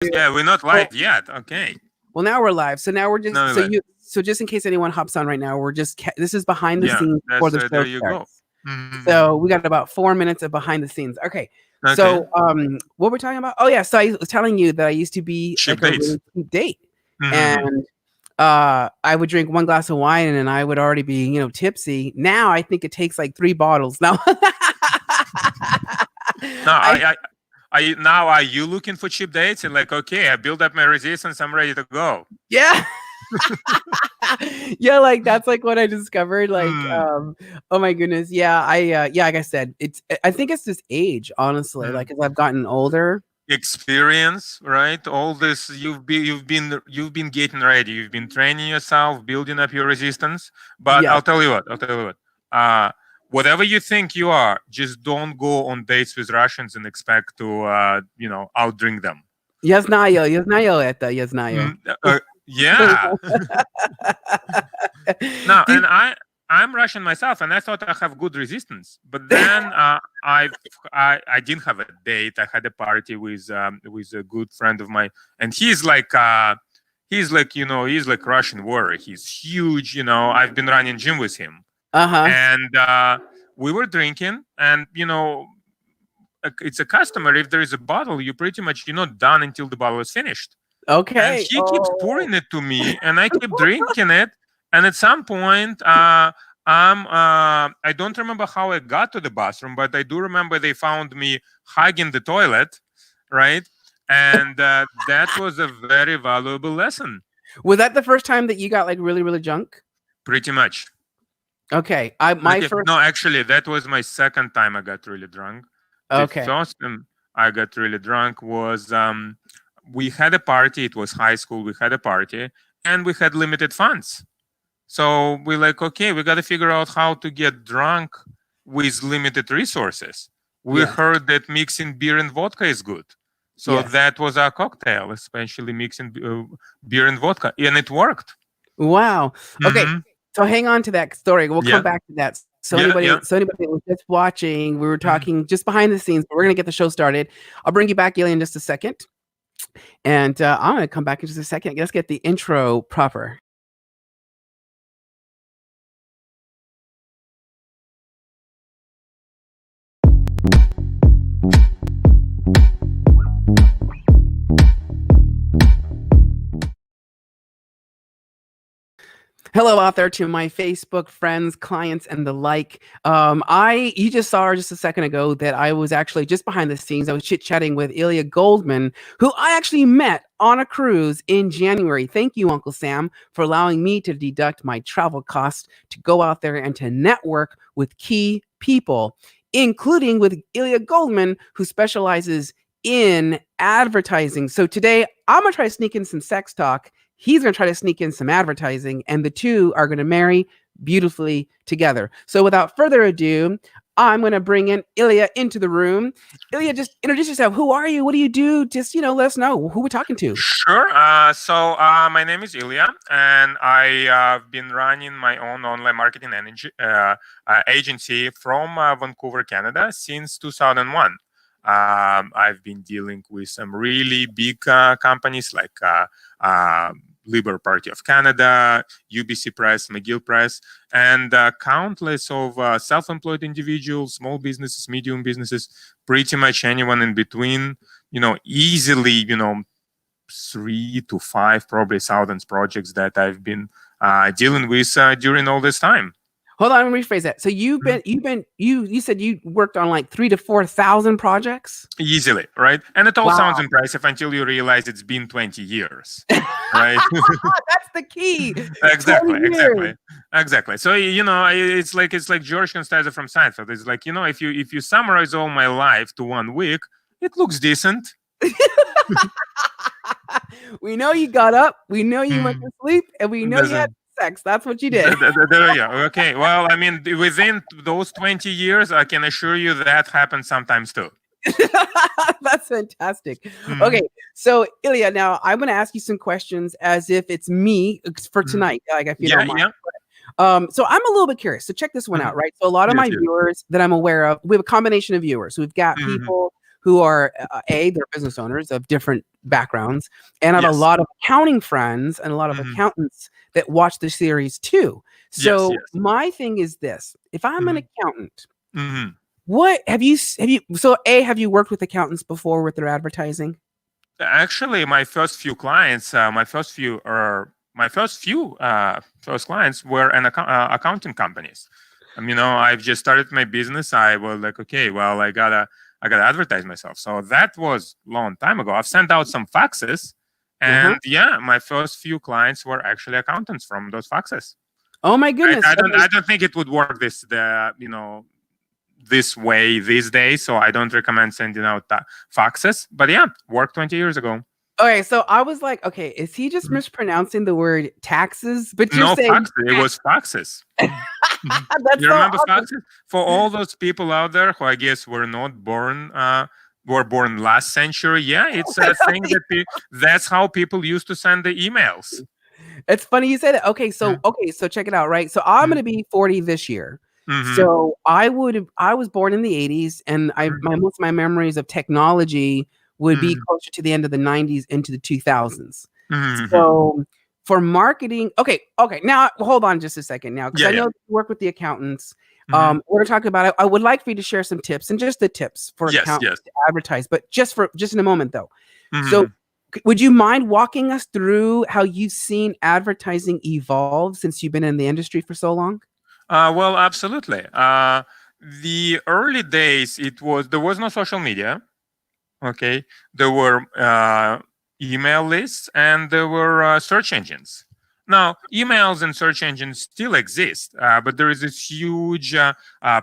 Yeah, we're not Well, live yet. Okay. well, now we're live. So now we're No, just live. so just in case anyone hops on right now, we're just this is behind the Yeah, scenes before that's the there show you go. starts. Hmm. So we got about 4 minutes of behind the scenes. Okay. Okay. So what we're talking about? Oh yeah, so I was telling you that I used to be Cheap like a dates. really cheap date. Hmm. And I would drink one glass of wine and I would already be, tipsy. Now I think it takes like 3 bottles. Now No, I now are you looking for cheap dates? And like, okay, I build up my resistance. I'm ready to go. yeah. Yeah, like that's like what I discovered. Like, Mm, oh my goodness. Yeah, yeah, like I said, I think it's just age, honestly. mm. Like as I've gotten older. Experience, right? All this you've been getting ready. You've been training yourself, building up your resistance. But Yes. I'll tell you what. Uh, Whatever you think you are, just don't go on dates with Russians and expect to outdrink them. Я знаю это, я знаю. Mm, yeah. No, Do and I'm Russian myself, and I thought I have good resistance. But then I didn't have a date. I had a party with a good friend of mine, and he's like Russian warrior. He's huge. I've been running gym with him, uh-huh. and we were drinking, and it's a customer. If there is a bottle, you pretty much done until the bottle is finished. And Okay. he keeps Oh. pouring it to me, and I keep drinking it. And at some point, I don't remember how I got to the bathroom, but I do remember they found me hugging the toilet, right? And that was a very valuable lesson. Was that the first time that you got like really, really drunk? Pretty much. Okay. My Okay. first. No, actually, that was my second time I got really drunk. The Okay. first time I got really drunk was we had a party. It was high school. We had a party, and we had limited funds. So we're like, okay, we got to figure out how to get drunk with limited resources. We Yes. heard that mixing beer and vodka is good. So Yes. that was our cocktail, especially mixing beer and vodka. And it worked. Wow. Okay. Hmm. So hang on to that story. We'll come Yeah. back to that. So Yeah. anybody, Yeah. so anybody that was just watching, we were Mhm. talking just behind the scenes, but we're gonna get the show started. I'll bring you back, Ilya, in just a second. And I'm gonna come back in just a second. Let's get the intro proper. Hello out there to my Facebook friends, clients, and the like. You just saw just a second ago that I was actually just behind the scenes. I was chit-chatting with Ilya Goldman, who I actually met on a cruise in January. Thank you, Uncle Sam, for allowing me to deduct my travel costs to go out there and to network with key people, including with Ilya Goldman, who specializes in advertising. So today I'm gonna try to sneak in some sex talk. He's going to try to sneak in some advertising, and the two are going to marry beautifully together. So without further ado, I'm going to bring in Ilya into the room. Ilya, just introduce yourself. Who are you? What do you do? Just, let us know who we're talking to. Sure. My name is Ilya, and I've been running my own online marketing agency from Vancouver, Canada, since 2001. I've been dealing with some really big companies like Liberal Party of Canada, UBC Press, McGill Press, and countless of self-employed individuals, small businesses, medium businesses, pretty much anyone in between. Easily, 3 to 5 probably thousands projects that I've been dealing with during all this time. Hold on, let me rephrase that. So you said you worked on like 3,000 to 4,000 projects? Easily, right? And it all Wow. sounds impressive until you realize it's been 20 years, right? That's the key. Exactly. So it's like George Constanza from Seinfeld. It's like if you summarize all my life to 1 week, it looks decent. We know you got up, we know you went to sleep, and we know you had sex. That's what you did. Yeah. Okay. Well, I mean, within those 20 years, I can assure you that happens sometimes too. That's fantastic. Okay, so Ilya, now I'm going to ask you some questions as if it's me for tonight. Like if you don't mind. So I'm a little bit curious. So check this one out, right? So a lot of my viewers that I'm aware of, we have a combination of viewers. We've got people who are they're business owners of different backgrounds, and I have a Yes. lot of accounting friends and a lot of Hmm. accountants that watch the series too. Yes. So Yes. my thing is this: if I'm an Hmm. accountant, Hmm. what have you so have you worked with accountants before with their advertising? Actually, my first few clients, first clients were accounting companies. I've just started my business. I was like, okay, well, I gotta advertise myself. So that was long time ago. I've sent out some faxes, Uh-huh. and yeah, my first few clients were actually accountants from those faxes. Oh my I, goodness. I don't, Okay. I don't think it would work this way these days. So I don't recommend sending out faxes. But yeah, worked 20 years ago. Okay, so I was like, okay, is he just Mhm. mispronouncing the word taxes? But you're No saying faxes. It was faxes. Mhm. that's You so remember awesome. faxes? For all those people out there who I guess were born last century. Yeah, it's a thing that's how people used to send the emails. It's funny you say that. Okay, so check it out, right? So I'm Mm-hmm. gonna be 40 this year. Mm-hmm. So I was born in the 80s, and most of my memories of technology would be Mm-hmm. closer to the end of the 90s into the 2000s. Mm-hmm. So for marketing, okay. Now hold on just a second now, because Yeah, I yeah. know you work with the accountants. Mm-hmm. We're talking about. I would like for you to share some tips and just the tips for Yes, accountants yes. to advertise, but just in a moment though. So Mm-hmm. would you mind walking us through how you've seen advertising evolve since you've been in the industry for so long? Well, absolutely. The early days, there was no social media. Okay, there were email lists and there were search engines. Now, emails and search engines still exist, but there is this huge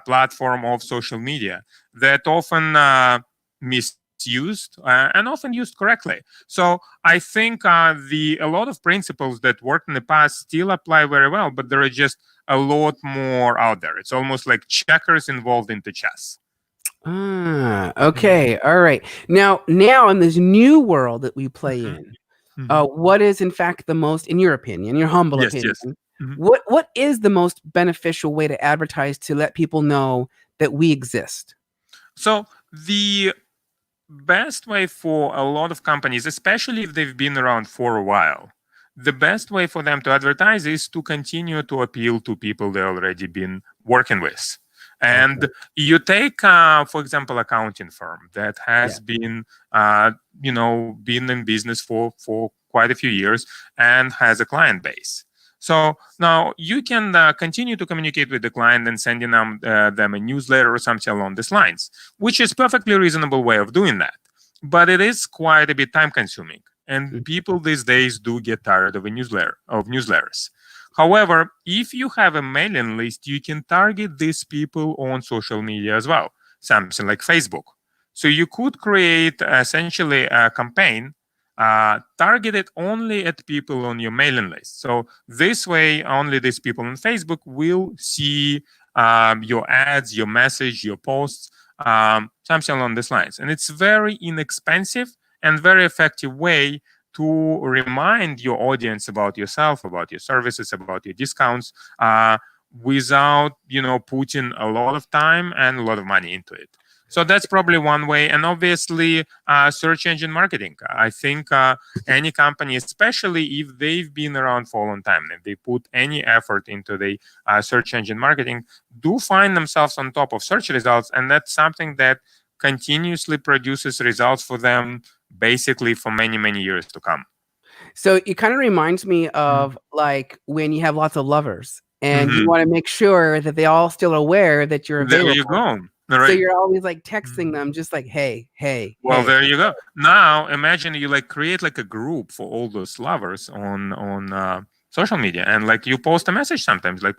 platform of social media that often misused and often used correctly. So I think a lot of principles that worked in the past still apply very well, but there are just a lot more out there. It's almost like checkers involved into chess. Mhm. Okay, all right. Now in this new world that we play Mhm. in, Mhm. what is in fact the most, in your opinion, your humble Yes, opinion, yes. Mhm. what is the most beneficial way to advertise to let people know that we exist? So the best way for a lot of companies, especially if they've been around for a while, the best way for them to advertise is to continue to appeal to people they already been working with. Okay. And you take, for example, accounting firm that Yeah. has been in business for quite a few years and has a client base. So now you can continue to communicate with the client and sending them a newsletter or something along these lines, which is perfectly reasonable way of doing that. But it is quite a bit time consuming. And Mm. people these days do get tired of newsletters. However, if you have a mailing list, you can target these people on social media as well, something like Facebook. So you could create essentially a campaign targeted only at people on your mailing list. So this way, only these people on Facebook will see your ads, your message, your posts, something along these lines. And it's very inexpensive and very effective way to remind your audience about yourself, about your services, about your discounts, without putting a lot of time and a lot of money into it. So that's probably one way. And obviously, search engine marketing. I think any company, especially if they've been around for a long time, if they put any effort into the search engine marketing, do find themselves on top of search results. And that's something that continuously produces results for them basically for many, many years to come. So it kind of reminds me Mhm. of like when you have lots of lovers and you Mhm. want to make sure that they all still aware that you're There you available. go. All So right. you're always like Mhm. texting them just like, hey, hey, Well, hey. there you go. Now imagine you like create like a group for all those lovers on social media, and like you post a message sometimes, like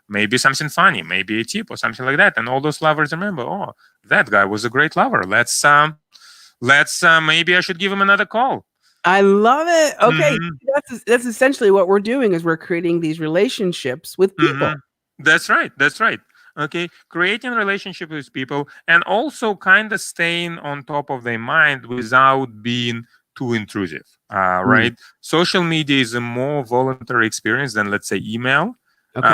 maybe something funny, maybe a tip or something like that, and all those lovers remember, oh, that guy was a great lover. Let's maybe I should give him another call. I love it. Okay. Hmm. That's essentially what we're doing is we're creating these relationships with Hmm. people. That's right. That's right. Okay, creating relationship with people and also kind of staying on top of their mind without being too intrusive. Mm, Right? Social media is a more voluntary experience than, let's say, email. okay.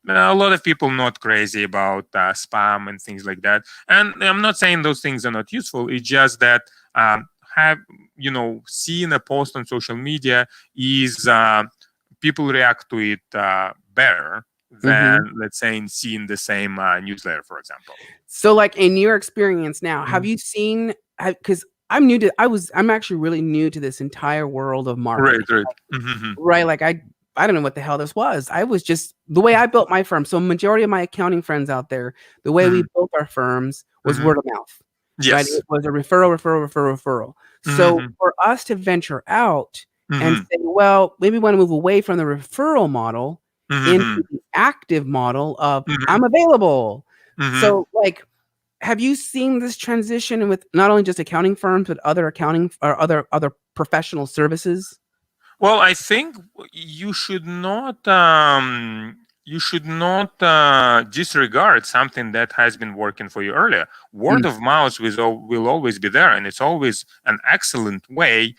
a lot of people not crazy about spam and things like that. And I'm not saying those things are not useful. It's just that have seeing a post on social media is people react to it better than, Hmm. let's say, in seeing the same newsletter, for example. So, like in your experience now, have Mhm. you seen? Because I'm actually really new to this entire world of Right, marketing. right. Mm-hmm. Right, like I don't know what the hell this was. I was just the way I built my firm. So majority of my accounting friends out there, the way we Hmm. built our firms was Hmm. word of mouth, right? Yes. It was a referral. So Hmm. for us to venture out and Hmm. say, well, maybe we want to move away from the referral model into Hmm. the active model of Hmm. I'm available. Hmm. So like have you seen this transition with not only just accounting firms but other accounting or other professional services? Well, I think you should not disregard something that has been working for you earlier. Word Mm, of mouth will always be there, and it's always an excellent way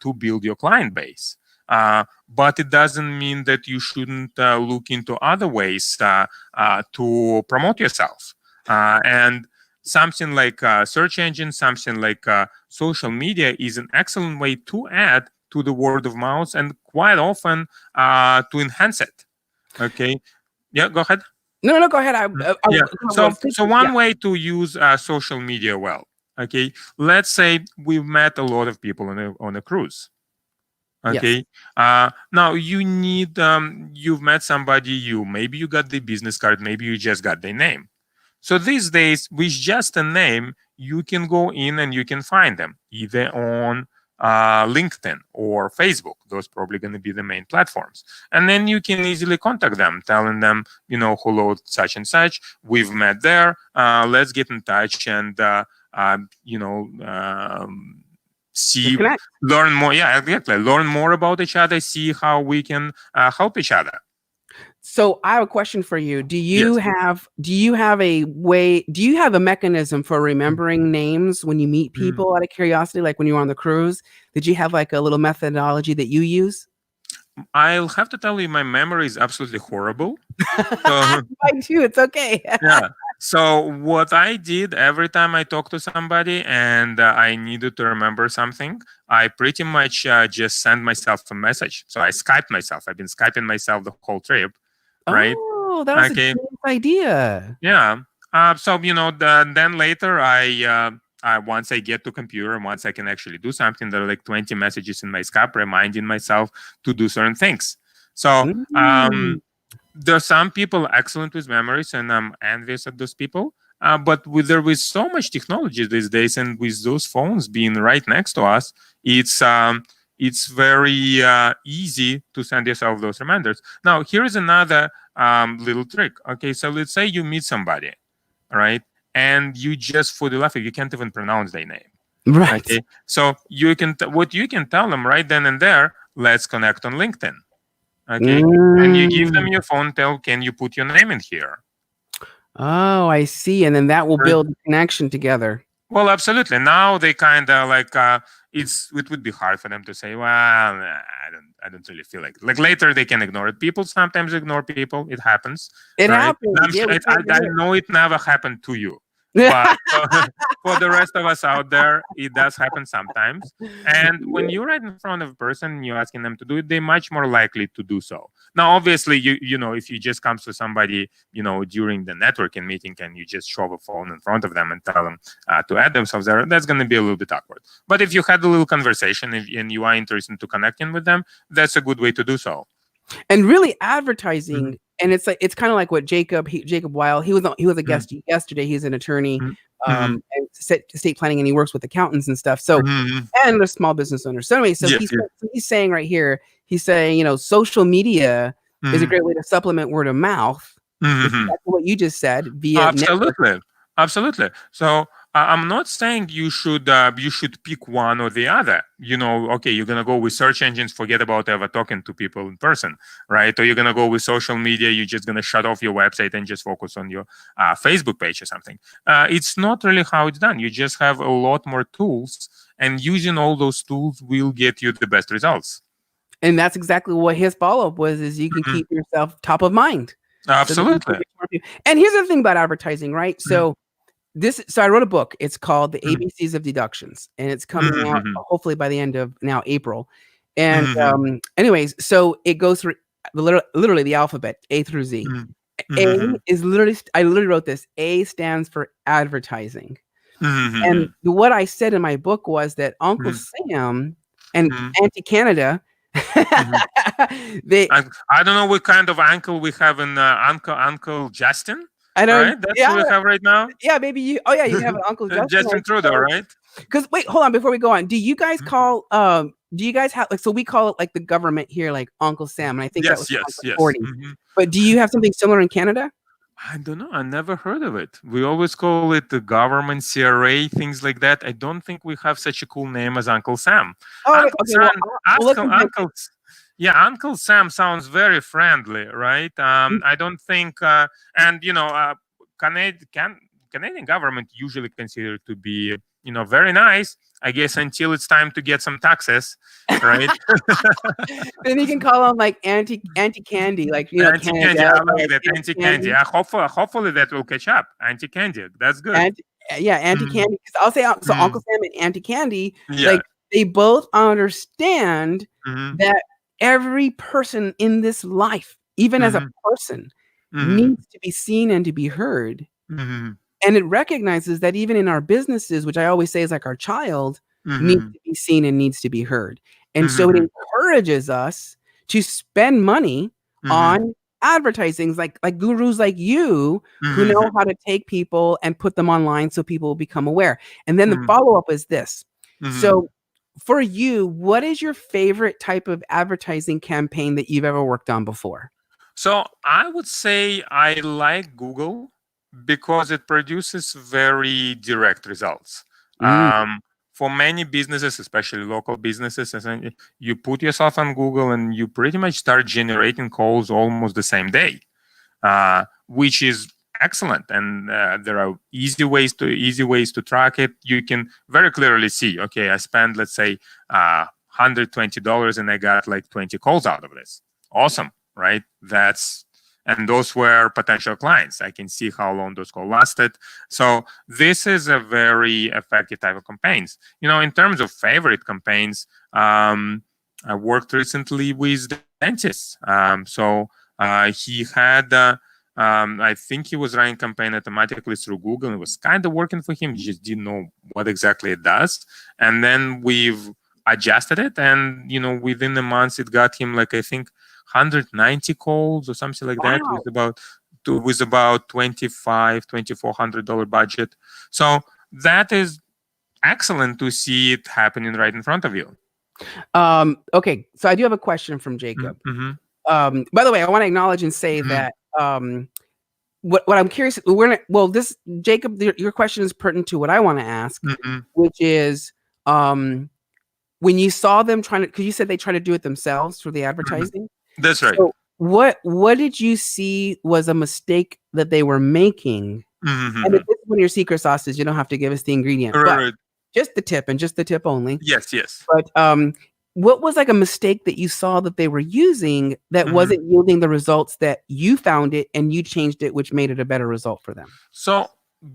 to build your client base. But it doesn't mean that you shouldn't look into other ways to promote yourself. And something like search engine, something like social media is an excellent way to add to the word of mouth and quite often to enhance it. Okay. Yeah, go ahead. no, go ahead. I Yeah. was So thinking, yeah, one way to use social media well. Okay. Let's say we've met a lot of people on a cruise. yes. Okay. Now you've met somebody. Maybe you got the business card. Maybe you just got their name. So these days, with just a name, you can go in and you can find them either on LinkedIn or Facebook. Those probably going to be the main platforms. And then you can easily contact them, telling them, hello, such and such. We've met there. Let's get in touch and, Let's see, connect. learn more. Yeah, exactly. Learn more about each other, see how we can help each other. So I have a question for you. Yes. Do you have a way, do you have a mechanism for remembering names when you meet Mhm. people out of curiosity, like when you were on the cruise? Did you have like a little methodology that you use? I'll have to tell you, my memory is absolutely horrible. So, I do. It's okay. yeah. So, what I did every time I talked to somebody and I needed to remember something, I pretty much just sent myself a message. So, I Skyped myself. I've been Skyping myself the whole trip, right? Oh, that was a Okay. genius idea. Yeah. So then later once I get to computer and once I can actually do something, there are like 20 messages in my Skype reminding myself to do certain things. So Mm. there's some people excellent with memories, and I'm envious of those people. But there is so much technology these days, and with those phones being right next to us, it's very easy to send yourself those reminders. Now, here is another little trick. Okay, so let's say you meet somebody, right, and you just for the laugh, you can't even pronounce their name. Right. Okay, so what you can tell them right then and there. Let's connect on LinkedIn. Okay, and you give them Mm. your phone, tell, can you put your name in here? Oh, I see. And then that will Right. build a connection together. Well, absolutely. Now they kind of like it would be hard for them to say, well, nah, I don't really feel like later they can ignore it. People sometimes ignore people. It happens, It right? happens. Yeah, we can't I ignore know it never happened to you, it. but for the rest of us out there, it does happen sometimes. And when you're right in front of a person and you're asking them to do it, they're much more likely to do so. Now, obviously, if you just comes to somebody, during the networking meeting and you just shove a phone in front of them and tell them to add themselves there, that's going to be a little bit awkward. But if you had a little conversation and you are interested to connecting with them, that's a good way to do so. And really Mhm. advertising, and it's kind of like what Jacob Weil, he was a Mhm. guest yesterday. He's an attorney, Mhm. Mhm. and estate planning, and he works with accountants and stuff. So, Mhm. and a small business owner. So anyway, Yes, yes. he's saying right here, he's saying, social media is a Mhm. great way to supplement word of mouth, which is Mhm. exactly what you just said via network. Absolutely, absolutely. So I'm not saying you should pick one or the other. Okay, you're gonna go with search engines, forget about ever talking to people in person, right? Or you're gonna go with social media, you're just gonna shut off your website and just focus on your Facebook page or something. It's not really how it's done. You just have a lot more tools, and using all those tools will get you the best results. And that's exactly what his follow-up was, is you can Mhm. keep yourself top of mind. so that you can Absolutely. reach more people. And here's the thing about advertising, right? Mhm, So I wrote a book. It's called The mhm, ABCs of Deductions, and it's coming mhm, out mhm, hopefully by the end of now April. And mhm, anyways, so it goes through literally the alphabet A through Z. mhm, A mhm, is literally I literally wrote this. A stands for advertising. And mhm, what I said in my book was that Uncle mhm, Sam and mhm, Auntie Canada, mhm. they I don't know what kind of uncle we have in Uncle Justin, I don't right? That's yeah, what we have right now. yeah, maybe you oh yeah, you have an Uncle Justin, Justin right? Trudeau, So right? 'cause wait, hold on before we go on. Mhm. Do you guys have like so we call it like the government here like Uncle Sam, and I think that was Yes, from like yes, the yes. 40s. But do you have something similar in Canada? I don't know. I never heard of it. We always call it the government CRA, things like that. I don't think we have such a cool name as Uncle Sam. Oh, okay, Uncle okay, well, Sam, well, let's invent it. Uncle, yeah, Uncle Sam sounds very friendly, right? Mm, I don't think, and Canadian government usually considered to be, very nice. I guess until it's time to get some taxes, right? then you can call them like Auntie Candy, like, Anti-candy, Canada, I or like like that. Auntie Anti-candy. Candy. Hopefully that will catch up. Anti-candy. That's good. Auntie yeah, Auntie Mm, Candy. 'Cause I'll say so Uncle mm, Sam and Auntie Candy, yeah. like, they both understand Mhm, that every person in this life, even as a mhm, person, mhm, needs to be seen and to be heard. mhm, And it recognizes that even in our businesses, which I always say is like our child, needs mhm, to be seen and needs to be heard. And so it mhm, encourages us to spend money mhm, on advertisings like gurus like you who mhm, know how to take people and put them online so people will become aware. And then the mhm, follow-up is this. mhm. So for you, what is your favorite type of advertising campaign that you've ever worked on before? So I would say I like Google because it produces very direct results. Mm, For many businesses, especially local businesses, you put yourself on Google and you pretty much start generating calls almost the same day, which is excellent. And there are easy ways to track it. You can very clearly see, okay, I spent, let's say, $120 and I got like 20 calls out of this. Awesome, right? And those were potential clients. I can see how long those calls lasted. So this is a very effective type of campaigns. In terms of favorite campaigns, I worked recently with dentists. He had I think he was running campaign automatically through Google. It was kind of working for him. He just didn't know what exactly it does. And then we've adjusted it, and within a month, it got him like I think 190 calls or something like that, wow. with about $2,400 budget. So that is excellent to see it happening right in front of you. Okay, so I do have a question from Jacob. Mm-hmm. By the way, I want to acknowledge and say Mm-hmm. that what I'm curious, this Jacob, your question is pertinent to what I want to ask, Mm-hmm. which is um, when you saw them trying to, because you said they try to do it themselves for the Mm-hmm. advertising. That's right. So what did you see was a mistake that they were making? And Mm-hmm. if this is one of your secret sauces, you don't have to give us the ingredient, Right, but right. just the tip and just the tip only. Yes, yes. But what was like a mistake that you saw that they were using that Mhm. wasn't yielding the results that you found it and you changed it, which made it a better result for them? So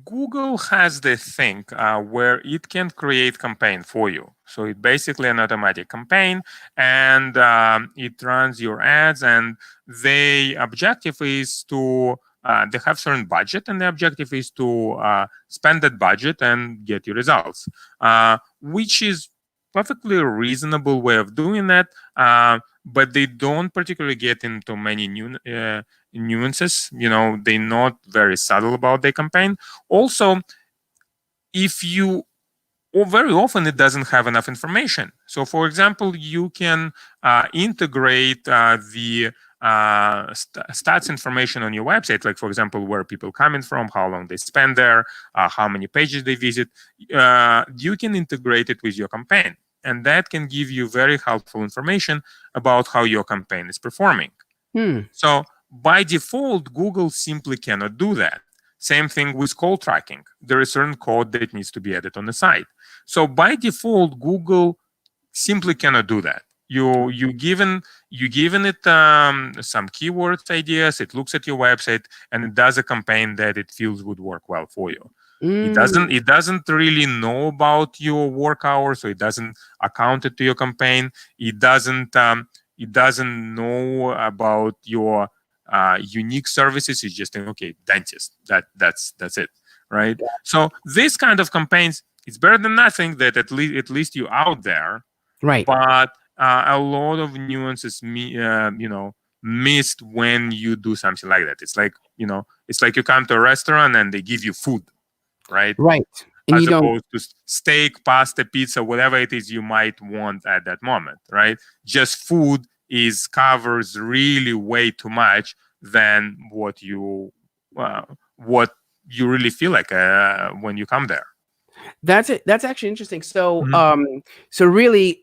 Google has this thing where it can create campaign for you. So it's basically an automatic campaign, and it runs your ads. And the objective is to they have certain budget, and the objective is to spend that budget and get your results, which is perfectly reasonable way of doing that. But they don't particularly get into many nuances. They're not very subtle about their campaign. Also, if you or very often it doesn't have enough information. So, for example, you can integrate the stats information on your website, like, for example, where people coming from, how long they spend there, how many pages they visit. You can integrate it with your campaign, and that can give you very helpful information about how your campaign is performing. Hmm. So by default, Google simply cannot do that. Same thing with call tracking. There is certain code that needs to be added on the site. So by default, Google simply cannot do that. You given it some keywords ideas. It looks at your website and it does a campaign that it feels would work well for you. It Mm, doesn't really know about your work hours, so it doesn't account it to your campaign. It doesn't know about your unique services. It's just okay, dentist. That's it, right? So this kind of campaigns, it's better than nothing. That at least you out there, right. but a lot of nuances missed when you do something like that. It's like you come to a restaurant and they give you food, right? Right. And As you don't. opposed to steak, pasta, pizza, whatever it is you might want at that moment, right? Just food is covers really way too much than uh, what you really feel like when you come there. That's it. That's actually interesting. So, Mhm. so really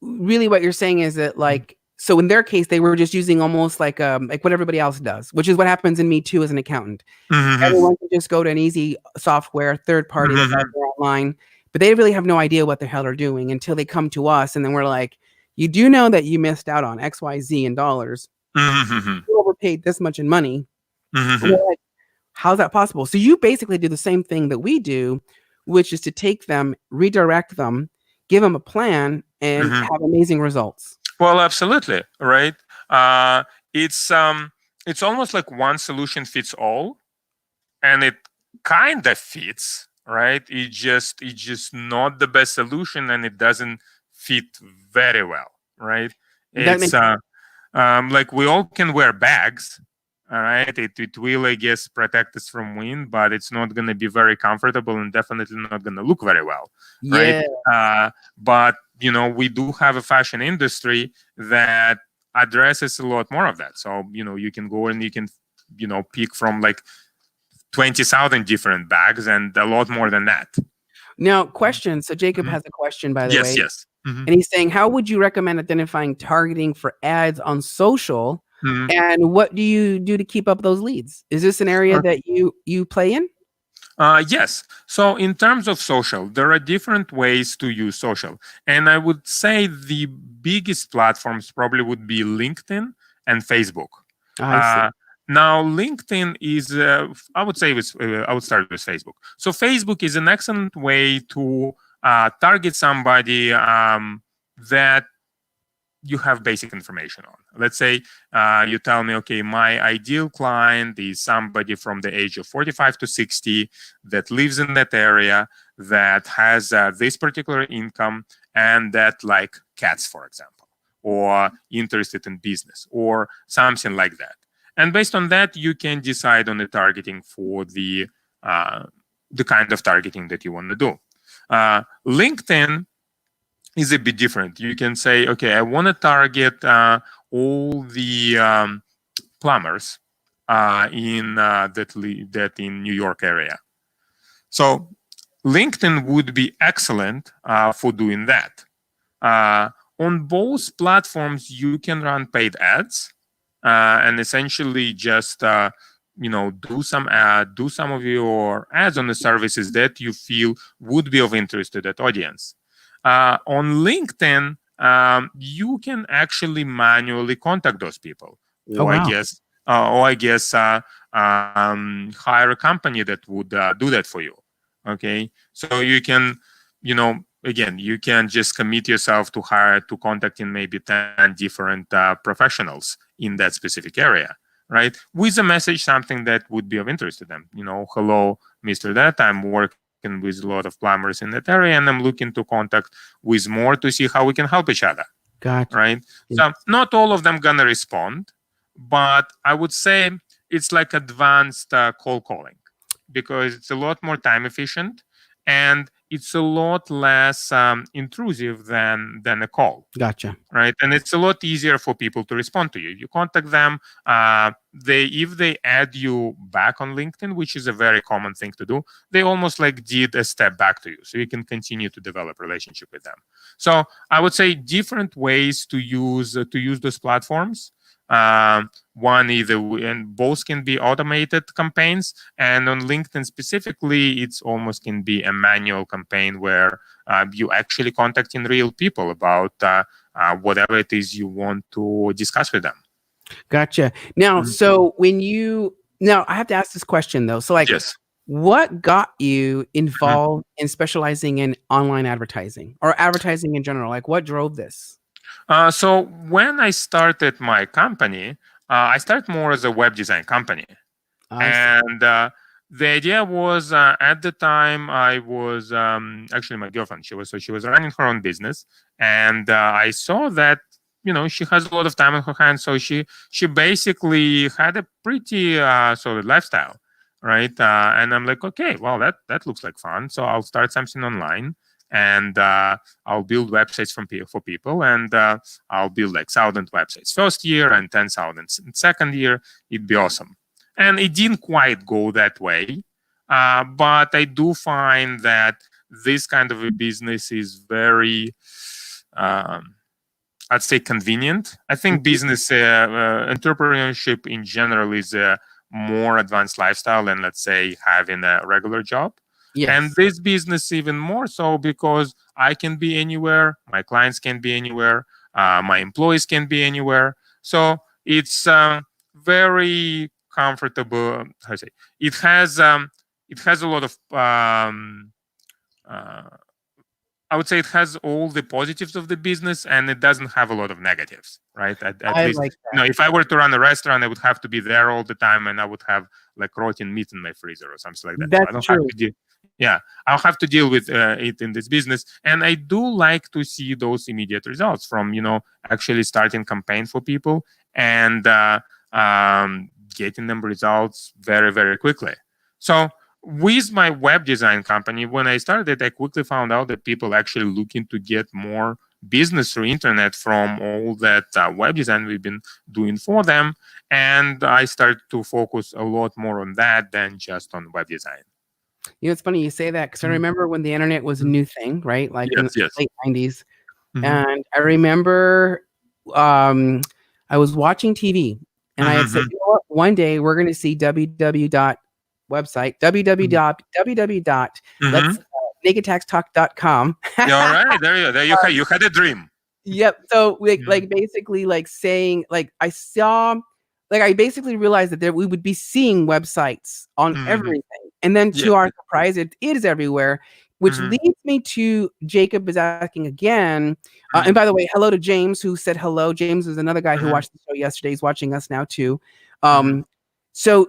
what you're saying is that like, so in their case, they were just using almost like what everybody else does, which is what happens in me too as an accountant. Mhm. Everyone can just go to an easy software, third party that's out Mhm. there online, but they really have no idea what the hell they're doing until they come to us, and then we're like, you do know that you missed out on XYZ in dollars. Mhm. You overpaid this much in money. And Mhm. we're like, how's that possible? So you basically do the same thing that we do, which is to take them, redirect them, give them a plan, and Mhm. have amazing results. Well, absolutely, right? Uh, it's almost like one solution fits all, and it kind of fits, right? It's just not the best solution, and it doesn't fit very well, right? That It's makes like we all can wear bags, all right? It will, I guess, protect us from wind, but it's not going to be very comfortable and definitely not going to look very well, right? yeah. But we do have a fashion industry that addresses a lot more of that. So you can go and you can pick from like 20,000 different bags and a lot more than that. Now, question. So Jacob Mhm. has a question, by the Yes, way, yes. Mhm. and he's saying, how would you recommend identifying targeting for ads on social? Mhm. And what do you do to keep up those leads? Is this an area that you play in? Yes. So, in terms of social, there are different ways to use social. And I would say the biggest platforms probably would be LinkedIn and Facebook. I see. Uh, Now, LinkedIn is, I would say, I would start with Facebook. So, Facebook is an excellent way to target somebody that you have basic information on. Let's say you tell me, okay, my ideal client is somebody from the age of 45 to 60 that lives in that area, that has this particular income, and that like cats, for example, or interested in business or something like that. And based on that, you can decide on the targeting for the kind of targeting that you want to do. LinkedIn is a bit different. You can say, okay, I want to target all the plumbers that in New York area. So LinkedIn would be excellent for doing that. On both platforms, you can run paid ads and essentially just do some of your ads on the services that you feel would be of interest to that audience. On LinkedIn, you can actually manually contact those people, Oh or I wow. guess, hire a company that would do that for you. Okay, so you can, again, you can just commit yourself to contacting maybe 10 different professionals in that specific area, right? With a message, something that would be of interest to them. Hello, Mr. That, I'm working with a lot of plumbers in that area, and I'm looking to contact with more to see how we can help each other, Gotcha. right? So not all of them gonna respond, but I would say it's like advanced cold calling, because it's a lot more time efficient and it's a lot less intrusive than a call, Gotcha. right? And it's a lot easier for people to respond to you. You contact them, they if they add you back on LinkedIn, which is a very common thing to do, they almost like did a step back to you, so you can continue to develop relationship with them. So I would say different ways to use those platforms. One either and both can be automated campaigns, and on LinkedIn specifically, it's almost can be a manual campaign where you actually contacting real people about whatever it is you want to discuss with them. Gotcha. Now, Mhm. so now I have to ask this question though. So like, Yes. what got you Mhm. involved in specializing in online advertising or advertising in general? Like, what drove this? So when I started my company, I started more as a web design company. I see. And the idea was at the time I was actually my girlfriend. She was running her own business, and I saw that she has a lot of time on her hands. So she basically had a pretty solid lifestyle, right? And I'm like, okay, well that looks like fun. So I'll start something online. And I'll build websites for people, and I'll build like 1,000 websites first year and 10,000 second year. It'd be awesome. And it didn't quite go that way. But I do find that this kind of a business is very, um, I'd say, convenient. I think Mhm. business entrepreneurship in general is a more advanced lifestyle than, let's say, having a regular job. And Yes. this business even more so because I can be anywhere, my clients can be anywhere, my employees can be anywhere. So it's very comfortable. How to say? It has it has a lot of uh, I would say it has all the positives of the business and it doesn't have a lot of negatives, right? At I least, like that. if I were to run a restaurant, I would have to be there all the time and I would have like rotten meat in my freezer or something like that. So I That's don't have true. to deal. Yeah, I'll have to deal with it in this business. And I do like to see those immediate results from, actually starting campaign for people and getting them results very, very quickly. So with my web design company, when I started, I quickly found out that people actually looking to get more business through internet from all that web design we've been doing for them, and I started to focus a lot more on that than just on web design. It's funny you say that because I Mhm. remember when the internet was a Mhm. new thing, right? Like in the Yes, yes. late 90s. Hmm. And I remember um, I was watching TV and I had said, Hmm. you know what? One day we're going to see www dot website, www dot Hmm. let's nakedtaxtalk.com. Yeah, all right, there you go. There you had a dream. Yep. So Mhm. basically like saying like I saw like I basically realized that there we would be seeing websites on Mhm. everything. And then Yes. to our surprise, it is everywhere, which Hmm. leads me to Jacob is asking again. And Hmm. by the way, hello to James who said hello. James is another guy who Hmm. watched the show yesterday. He's watching us now too. Hmm. So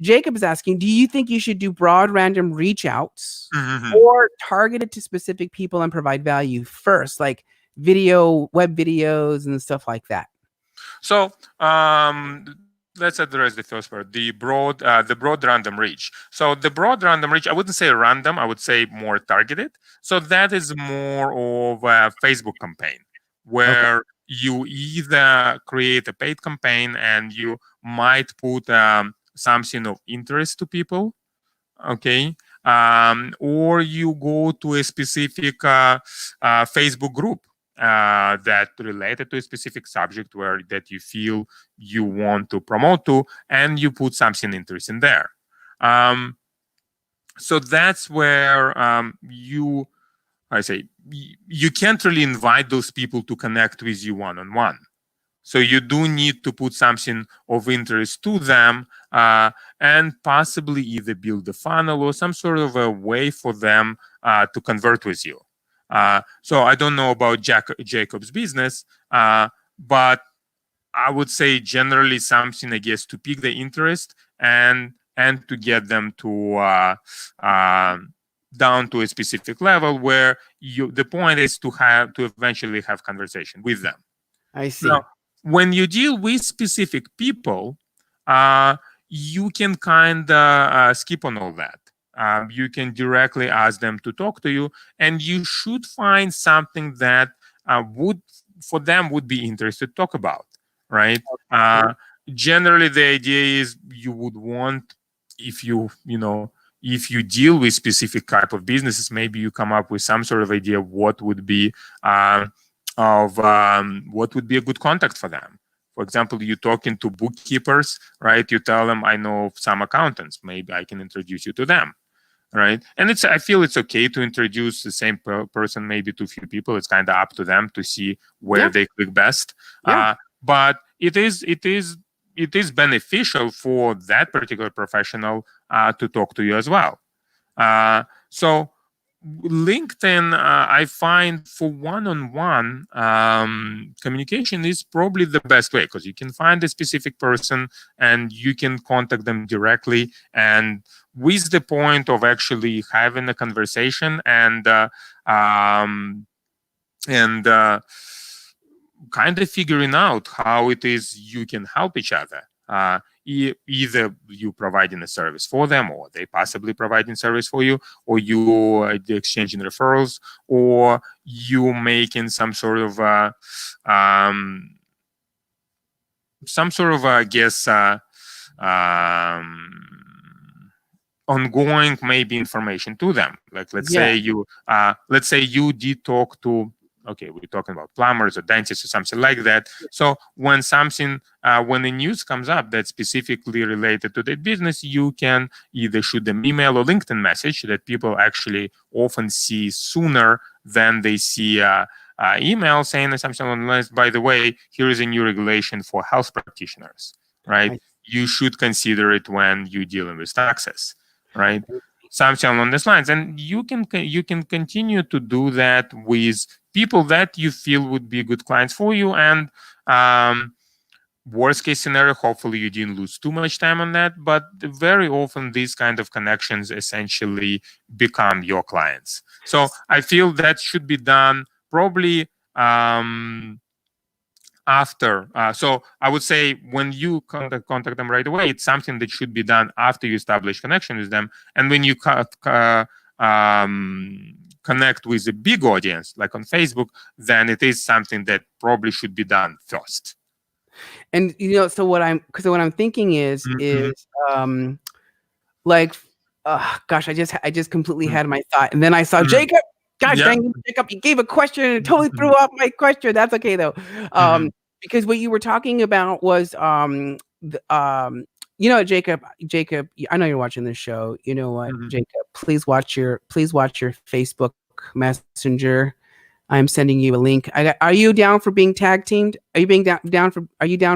Jacob is asking, do you think you should do broad random reach outs Hmm. or target it to specific people and provide value first, like web videos and stuff like that? So let's address the first part, the broad random reach. So the broad random reach, I wouldn't say random, I would say more targeted. So that is more of a Facebook campaign Okay. where you either create a paid campaign and you might put something of interest to people, okay, or you go to a specific Facebook group that related to a specific subject where that you feel you want to promote to, and you put something interesting there. um, so that's where I say you can't really invite those people to connect with you one on one. So you do need to put something of interest to them, and possibly either build a funnel or some sort of a way for them to convert with you. So I don't know about Jacob's business, but I would say generally something, I guess, to pique the interest and to get them to down to a specific level where the point is to eventually have conversation with them. I Now, see. when you deal with specific people, uh, you can kind of skip on all that. You can directly ask them to talk to you, and you should find something that would for them would be interested to talk about, right? Okay. Uh, Generally, the idea is you would want, if if you deal with specific type of businesses, maybe you come up with some sort of idea of what would be what would be a good contact for them. For example, you're talking to bookkeepers, right? You tell them, I know some accountants, maybe I can introduce you to them. right? And I feel it's okay to introduce the same person maybe to a few people. It's kind of up to them to see where Yeah. they click best. Yeah. But it is beneficial for that particular professional to talk to you as well. So LinkedIn, I find for one-on-one communication is probably the best way, because you can find a specific person and you can contact them directly, and with the point of actually having a conversation um, and kind of figuring out how it is you can help each other. Either you providing a service for them, or they possibly providing service for you, or you exchanging referrals, or you making some sort of um, I guess ongoing maybe information to them. Like let's Yeah. say you did talk to, okay, we're talking about plumbers or dentists or something like that. So when the news comes up that's specifically related to that business, you can either shoot them email or LinkedIn message that people actually often see sooner than they see email saying something unless, by the way, here is a new regulation for health practitioners, right? You should consider it when you're dealing with taxes, right? Something along these lines. And you can continue to do that with people that you feel would be good clients for you. And worst case scenario, hopefully you didn't lose too much time on that, but very often these kind of connections essentially become your clients. So I feel that should be done probably after. So I would say when you contact them right away, it's something that should be done after you establish connection with them. And when you connect with a big audience, like on Facebook, then it is something that probably should be done first. And so what I'm thinking is like, gosh, I just completely had my thought, and then I saw Jacob. Gosh dang it, Jacob, you gave a question and it totally threw off my question. That's okay though, because what you were talking about was Jacob, I know you're watching this show. You know what, Jacob? Please watch your Facebook Messenger. I'm sending you a link. Are you down for being tag teamed? Are you down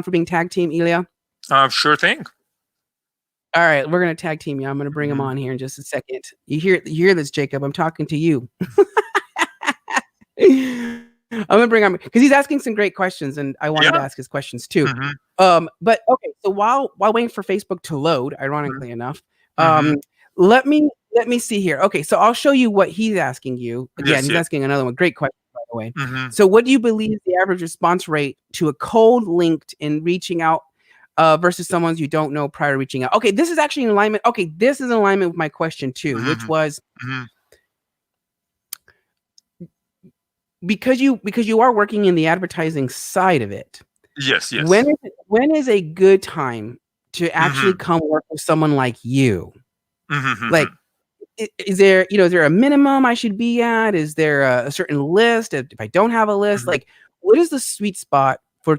for being tag team, Ilya? Sure thing. All right, we're gonna tag team you. I'm gonna bring him on here in just a second. You hear this, Jacob? I'm talking to you. I'm gonna bring him because he's asking some great questions, and I wanted to ask his questions too. But okay, so while waiting for Facebook to load, ironically enough, let me see here. Okay, so I'll show you what he's asking you. Again, he's asking another one. Great question, by the way. So, what do you believe the average response rate to a cold linked in reaching out versus someone you don't know prior to reaching out? Okay, this is actually in alignment. Okay, this is in alignment with my question too, which was because you are working in the advertising side of it. Yes. When is a good time to actually come work with someone like you? Like, is there a minimum I should be at? Is there a certain list? If I don't have a list, like, what is the sweet spot for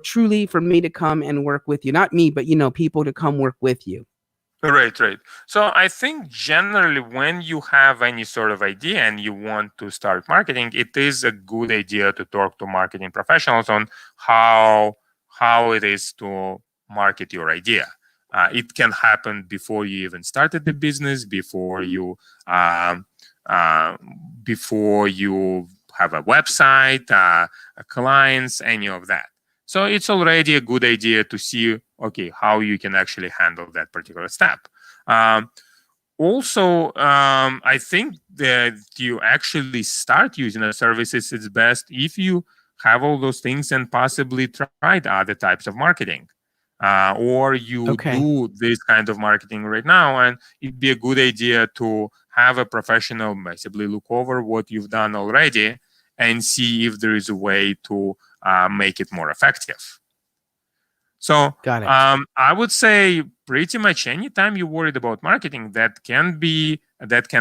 me to come and work with you? Not me, but people to come work with you. Right. So I think generally when you have any sort of idea and you want to start marketing, it is a good idea to talk to marketing professionals on how it is to market your idea. It can happen before you even started the business, before you have a website, clients, any of that. So it's already a good idea to see, okay, how you can actually handle that particular step. Also, I think that you actually start using the services, it's best if you have all those things and possibly tried other types of marketing. Or you do this kind of marketing right now, and it'd be a good idea to have a professional basically look over what you've done already and see if there is a way to make it more effective. So I would say pretty much anytime you're worried about marketing, that can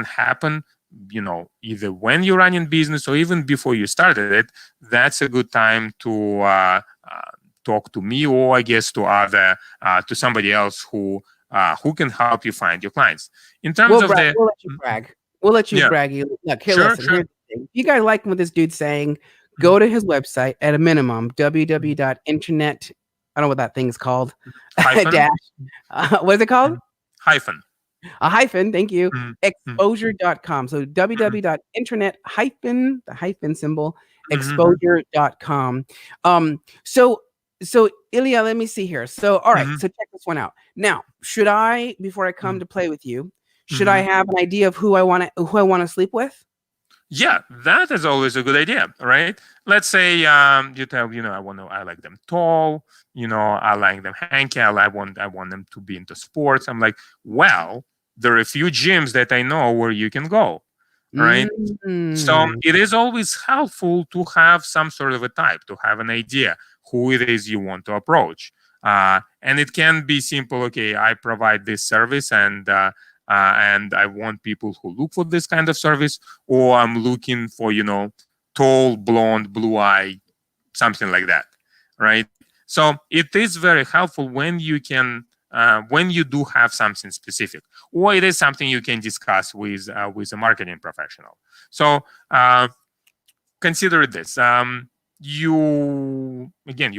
happen, either when you're running business or even before you started it. That's a good time to talk to me, or I guess to somebody else who can help you find your clients. In terms we'll let you brag. We'll let you Yeah. brag. Look, here, Sure. listen. Sure. Here's the thing. You guys like what this dude's saying? Mhm. Go to his website at a minimum, Mhm. www.internet. I don't know what that thing's called. Hyphen. Dash. What is it called? Mhm. Hyphen. A hyphen. Thank you. Mhm. Mhm. Exposure.com. So Mhm. www.internet hyphen the hyphen symbol Mhm. exposure.com. So Ilya, let me see here. So all right, Mhm. so check this one out. Now, should I before I come Mhm. to play with you, should I Mhm. have an idea of who I want to sleep with? Yeah, that is always a good idea, right? Let's say you tell, I like them tall, I like them hanky, I want them to be into sports. I'm like, well, there are a few gyms that I know where you can go, right? So Mm, it is always helpful to have some sort of a type, to have an idea who it is you want to approach. And it can be simple. Okay, I provide this service, and I want people who look for this kind of service, or I'm looking for tall, blonde, blue eye, something like that, right? So it is very helpful when you do have something specific, or it is something you can discuss with a marketing professional. So consider this: you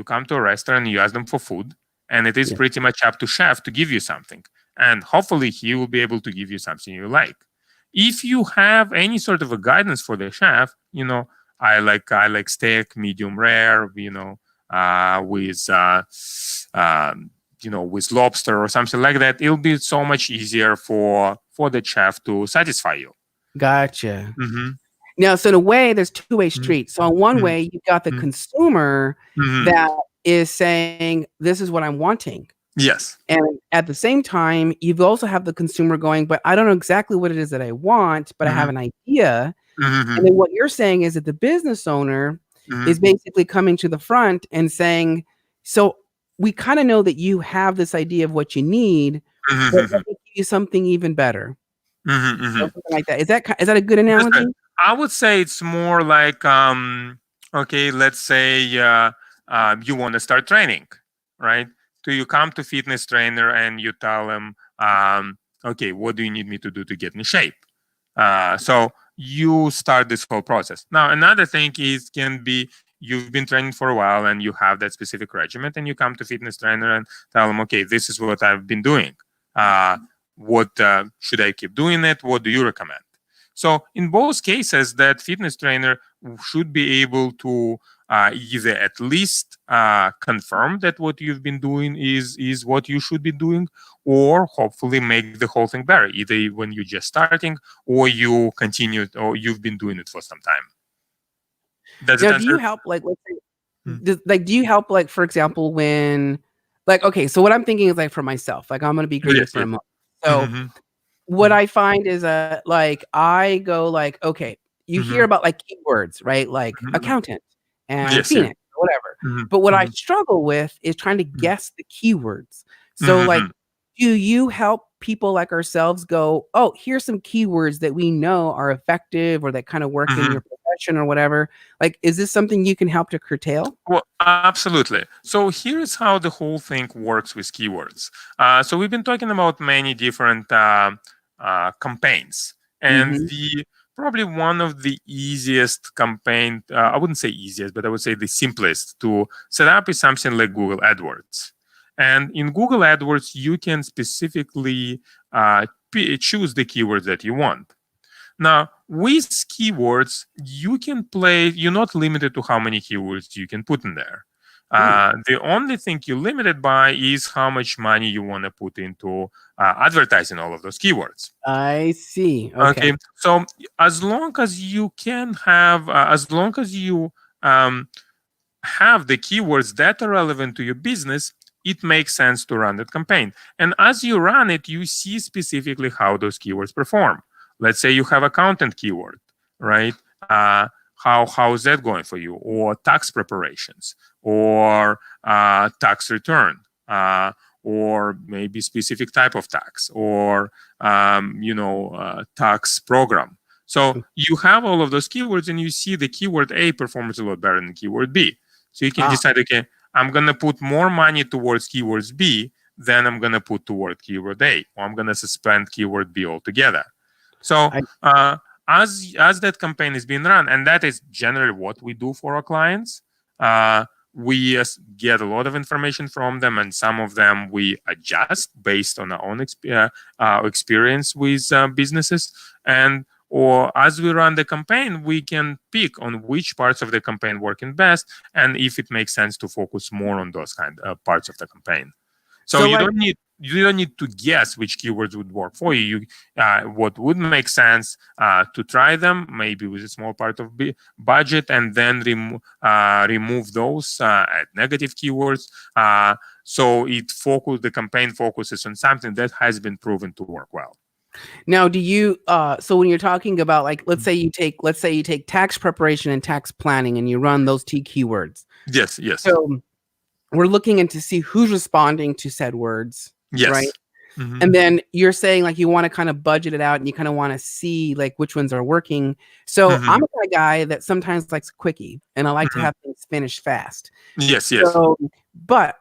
come to a restaurant, you ask them for food, and it is yeah. pretty much up to chef to give you something, and hopefully he will be able to give you something you like. If you have any sort of a guidance for the chef, I like steak medium rare, with lobster or something like that. It'll be so much easier for the chef to satisfy you. Gotcha. Hmm. Now, so in a way, there's two-way Hmm. streets. So on one way, you've got the consumer Hmm. that is saying, "This is what I'm wanting." Yes. And at the same time, you've also have the consumer going, "But I don't know exactly what it is that I want, but I have Hmm. an idea." And Hmm. then what you're saying is that the business owner Hmm. is basically coming to the front and saying, "So we kinda know that you have this idea of what you need, but let Hmm. me give you something even better," Hmm. or Hmm. something like that. Is that a good That's analogy? right. I would say it's more like, okay, let's say you want to start training, right? So you come to fitness trainer and you tell them, okay, what do you need me to do to get in shape? So you start this whole process. Now, another thing can be you've been training for a while and you have that specific regimen, and you come to fitness trainer and tell them, okay, this is what I've been doing. Uh, what should I keep doing it? What do you recommend? So in both cases, that fitness trainer should be able to either at least confirm that what you've been doing is what you should be doing, or hopefully make the whole thing better, either when you're just starting or you continued or you've been doing it for some time. Does it Now, do you answer? help, like, let's say Mm. do you help, like, for example, when like, okay, so what I'm thinking is, like, for myself, like, I'm gonna be green Yes, for yes. a month. So, Mm-hmm. what I find is, like, I go, like, okay, you hear Mm-hmm. about, like, keywords, right? Like, Hmm. accountant and Yes, yes. Phoenix or whatever. But what I Mm-hmm. struggle with is trying to guess the keywords. So, like, Mm-hmm. do you help people like ourselves go, "Oh, here's some keywords that we know are effective or that kinda work in Mm-hmm. your profession or whatever." Like, is this something you can help to curtail? Well, absolutely. So here's how the whole thing works with keywords. So we've been talking about many different campaigns, and Mhm. the probably one of the easiest campaign, I wouldn't say easiest, but I would say the simplest to set up is something like Google AdWords. And in Google AdWords, you can specifically choose the keywords that you want. Now, with keywords, you're not limited to how many keywords you can put in there. Hmm. The only thing you're limited by is how much money you want to put into advertising all of those keywords. I see. Okay, Okay. so as long as you can have, as long as you um, have the keywords that are relevant to your business, it makes sense to run that campaign. And as you run it, you see specifically how those keywords perform. Let's say you have accountant keyword, right? How is that going for you? Or tax preparations, or tax return, or maybe specific type of tax, or tax program. So you have all of those keywords, and you see the keyword A performs a lot better than keyword B. So you can Ah, decide, okay, I'm going to put more money towards keywords B than I'm going to put toward keyword A, or I'm going to suspend keyword B altogether. So I, as that campaign is being run, and that is generally what we do for our clients, we get a lot of information from them, and some of them we adjust based on our own experience with businesses. And or as we run the campaign, we can pick on which parts of the campaign working best, and if it makes sense to focus more on those kind of parts of the campaign. So so like, you don't need to guess which keywords would work for you. What would make sense to try them, maybe with a small part of budget, and then remove those at negative keywords. So the campaign focuses on something that has been proven to work well. now, do you so when you're talking about, like, let's say you take tax preparation and tax planning and you run those two keywords. Yes, yes, So we're looking into see who's responding to said words, right? yes. Mm-hmm. And then you're saying, like, you want to kind of budget it out and you kind of want to see like which ones are working. So Mm-hmm. I'm a kind of guy that sometimes likes a quickie and I like to Mm-hmm. have things finished fast. Yes, yes. So, but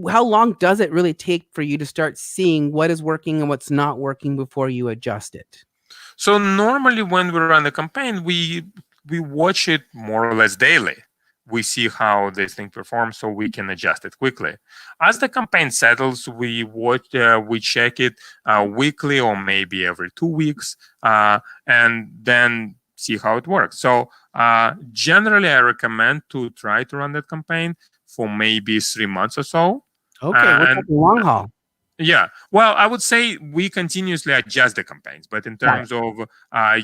how long does it really take for you to start seeing what is working and what's not working before you adjust it? So normally when we run a campaign, we watch it more or less daily. We see how this thing performs, so we can adjust it quickly. As the campaign settles, we check it weekly or maybe every 2 weeks, and then see how it works. So generally, I recommend to try to run that campaign for maybe 3 months or so. Okay, we're And talking long haul. yeah, well, I would say we continuously adjust the campaigns, but in Got it. terms of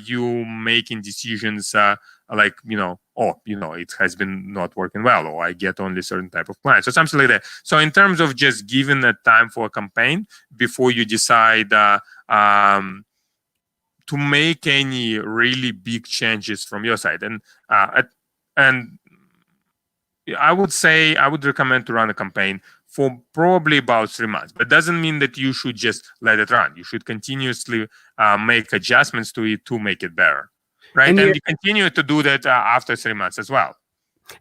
you making decisions like, it has been not working well, or I get only certain type of clients, or something like that. So in terms of just giving a time for a campaign before you decide to make any really big changes from your side, and I would say I would recommend to run a campaign for probably about 3 months, but doesn't mean that you should just let it run. You should continuously make adjustments to it to make it better, right? And you continue to do that after 3 months as well.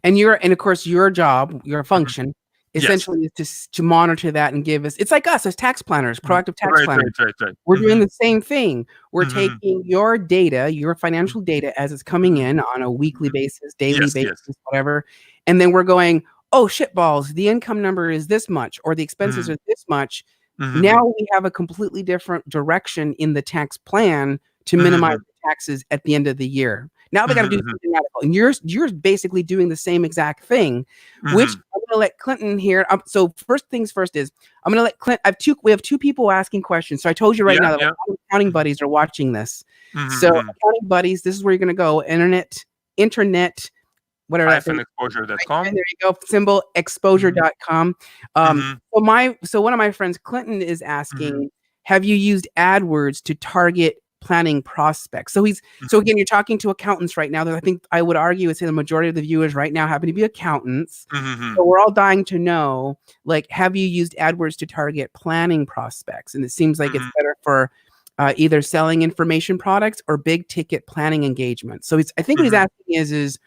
And of course, your job, your function, Yes. essentially is to monitor that and give us. It's like us as tax planners, proactive tax planners. Right. We're doing the same thing. We're Mm-hmm. taking your data, your financial data, as it's coming in on a weekly basis, daily basis, whatever, and then we're going, oh shit balls, the income number is this much, or the expenses are this much. Now we have a completely different direction in the tax plan to minimize the taxes at the end of the year. Now we got to do something radical, and you're basically doing the same exact thing, which I'm going to let Clinton here. So first things first is I'm going to let Clint. We have two people asking questions. So I told you right now that a lot of accounting buddies are watching this. So accounting buddies, this is where you're going to go. Internet, whatever that thing. Exposure.com. There you go. Symbol exposure.com. So one of my friends, Clinton, is asking, have you used AdWords to target planning prospects? So again, you're talking to accountants right now. That I think I would argue is the majority of the viewers right now happen to be accountants. So we're all dying to know, like, have you used AdWords to target planning prospects? And it seems like it's better for either selling information products or big ticket planning engagements. So I think what he's asking is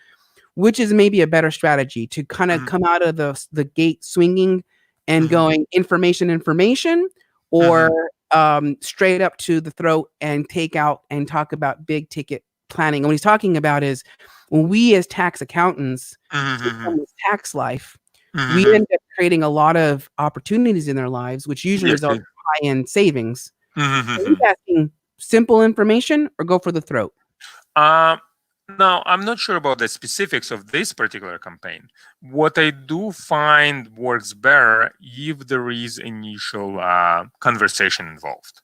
which is maybe a better strategy to kind of come out of the gate swinging and going information, or straight up to the throat and take out and talk about big ticket planning. And what he's talking about is when we as tax accountants tax life, we end up creating a lot of opportunities in their lives, which usually result in high-end savings. So he's asking simple information or go for the throat? Now, I'm not sure about the specifics of this particular campaign. What I do find works better if there is initial conversation involved.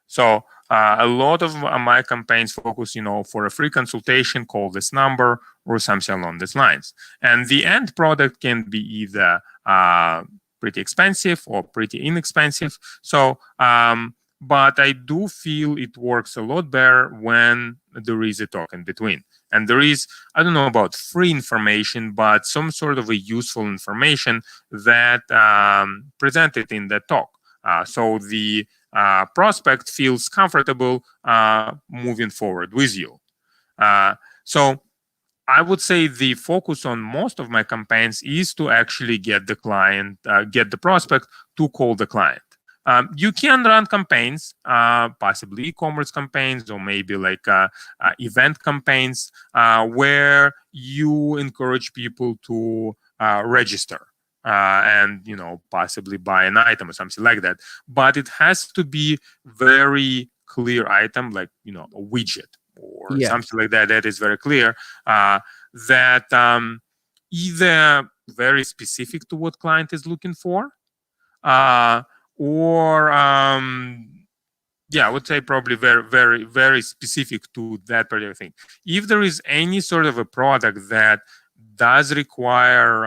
So a lot of my campaigns focus, for a free consultation, call this number or something along these lines. And the end product can be either pretty expensive or pretty inexpensive. So, but I do feel it works a lot better when there is a talk in between. And there is, I don't know about free information, but some sort of a useful information that presented in that talk. So the prospect feels comfortable moving forward with you. So I would say the focus on most of my campaigns is to actually get the prospect to call the client. You can run campaigns, possibly e-commerce campaigns, or maybe like event campaigns, where you encourage people to register and possibly buy an item or something like that. But it has to be very clear item, like a widget or Yes. something like that. That is very clear. That either very specific to what client is looking for, or yeah, I would say probably very, very, very specific to that particular thing. If there is any sort of a product that does require,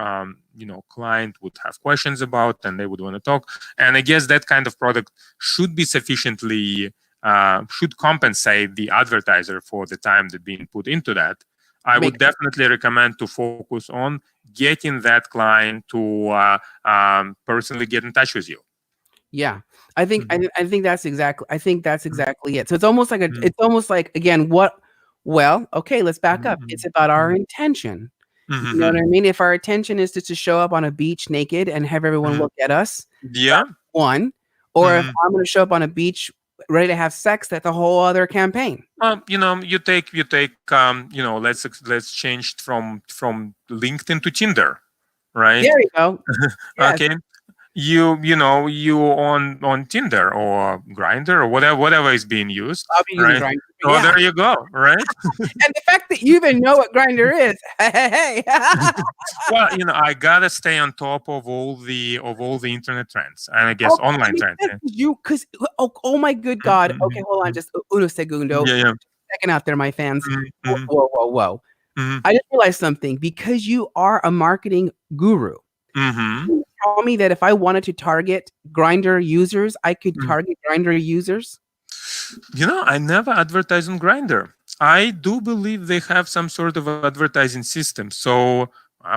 client would have questions about and they would want to talk, and I guess that kind of product should be sufficiently, should compensate the advertiser for the time that being put into that. I would definitely recommend to focus on getting that client to personally get in touch with you. Yeah, I think I think that's exactly it. So it's almost like Mhm. it's almost like, again, well, okay, let's back up. It's about our Mhm. intention. You know what Mhm. I mean? If our intention is to show up on a beach naked and have everyone Mhm. look at us, Yeah. that's one. Or if Mhm. I'm going to show up on a beach ready to have sex, that's a whole other campaign. You take let's change from LinkedIn to Tinder, right? There you go. Yes, Okay. You on Tinder or Grinder or whatever is being used, I'll be using right? Grindr. Oh, Yeah, there you go, right? and the fact that you even know what Grinder is, hey. Well, I gotta stay on top of all the internet trends, and I guess Okay, that online makes trends. sense, Yeah. 'cause oh my good Mhm, God. Okay, mhm, hold on mhm. just uno segundo. Yeah, yeah. Second out there, my fans. Mhm, Whoa, mhm, whoa, whoa, whoa. mhm, I just realized something. Because you are a marketing guru, mhm, you tell me that if I wanted to target Grinder users, I could mhm. target Grinder users? I never advertise on Grinder. I do believe they have some sort of advertising system, so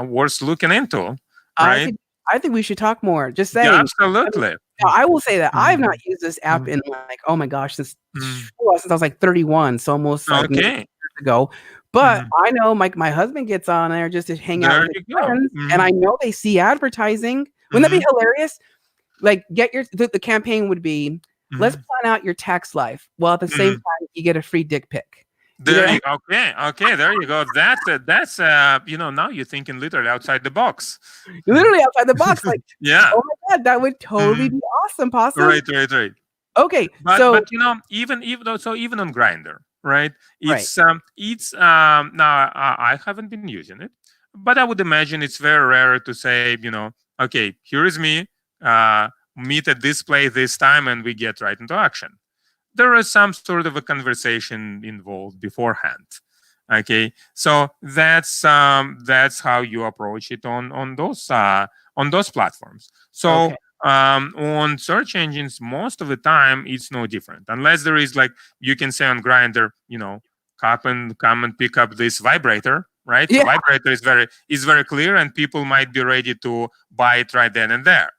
worth looking into, I right? think I think we should talk more. Just Yeah, saying. I mean, absolutely. now I will say that I've not Mhm, used this app mhm, in, like, oh my gosh, mhm. since I was like 31, so almost like maybe Okay. years ago. But Mhm. I know my husband gets on there just to hang out There with his you go. friends, and Mhm, I know they see advertising. Wouldn't that be mhm, hilarious? Like, the campaign would be, "Let's mhm, plan out your tax life, while at the same mhm. time you get a free dick pic." You There know? you okay. There you go. That's now you're thinking literally outside the box. Literally outside the box, like, Yeah. "Oh my god, that would totally Mhm. be awesome, possum." Right, right, right. Okay, But so even on Grinder, right? right. It's now I haven't been using it, but I would imagine it's very rare to say, okay, here is me, meet at this place this time, and we get right into action. There is some sort of a conversation involved beforehand. Okay, so that's how you approach it on those platforms. Okay. So on search engines, most of the time it's no different, unless there is, like, you can say on Grinder, come and pick up this vibrator, right? So Yeah, vibrator is very clear, and people might be ready to buy it right then and there.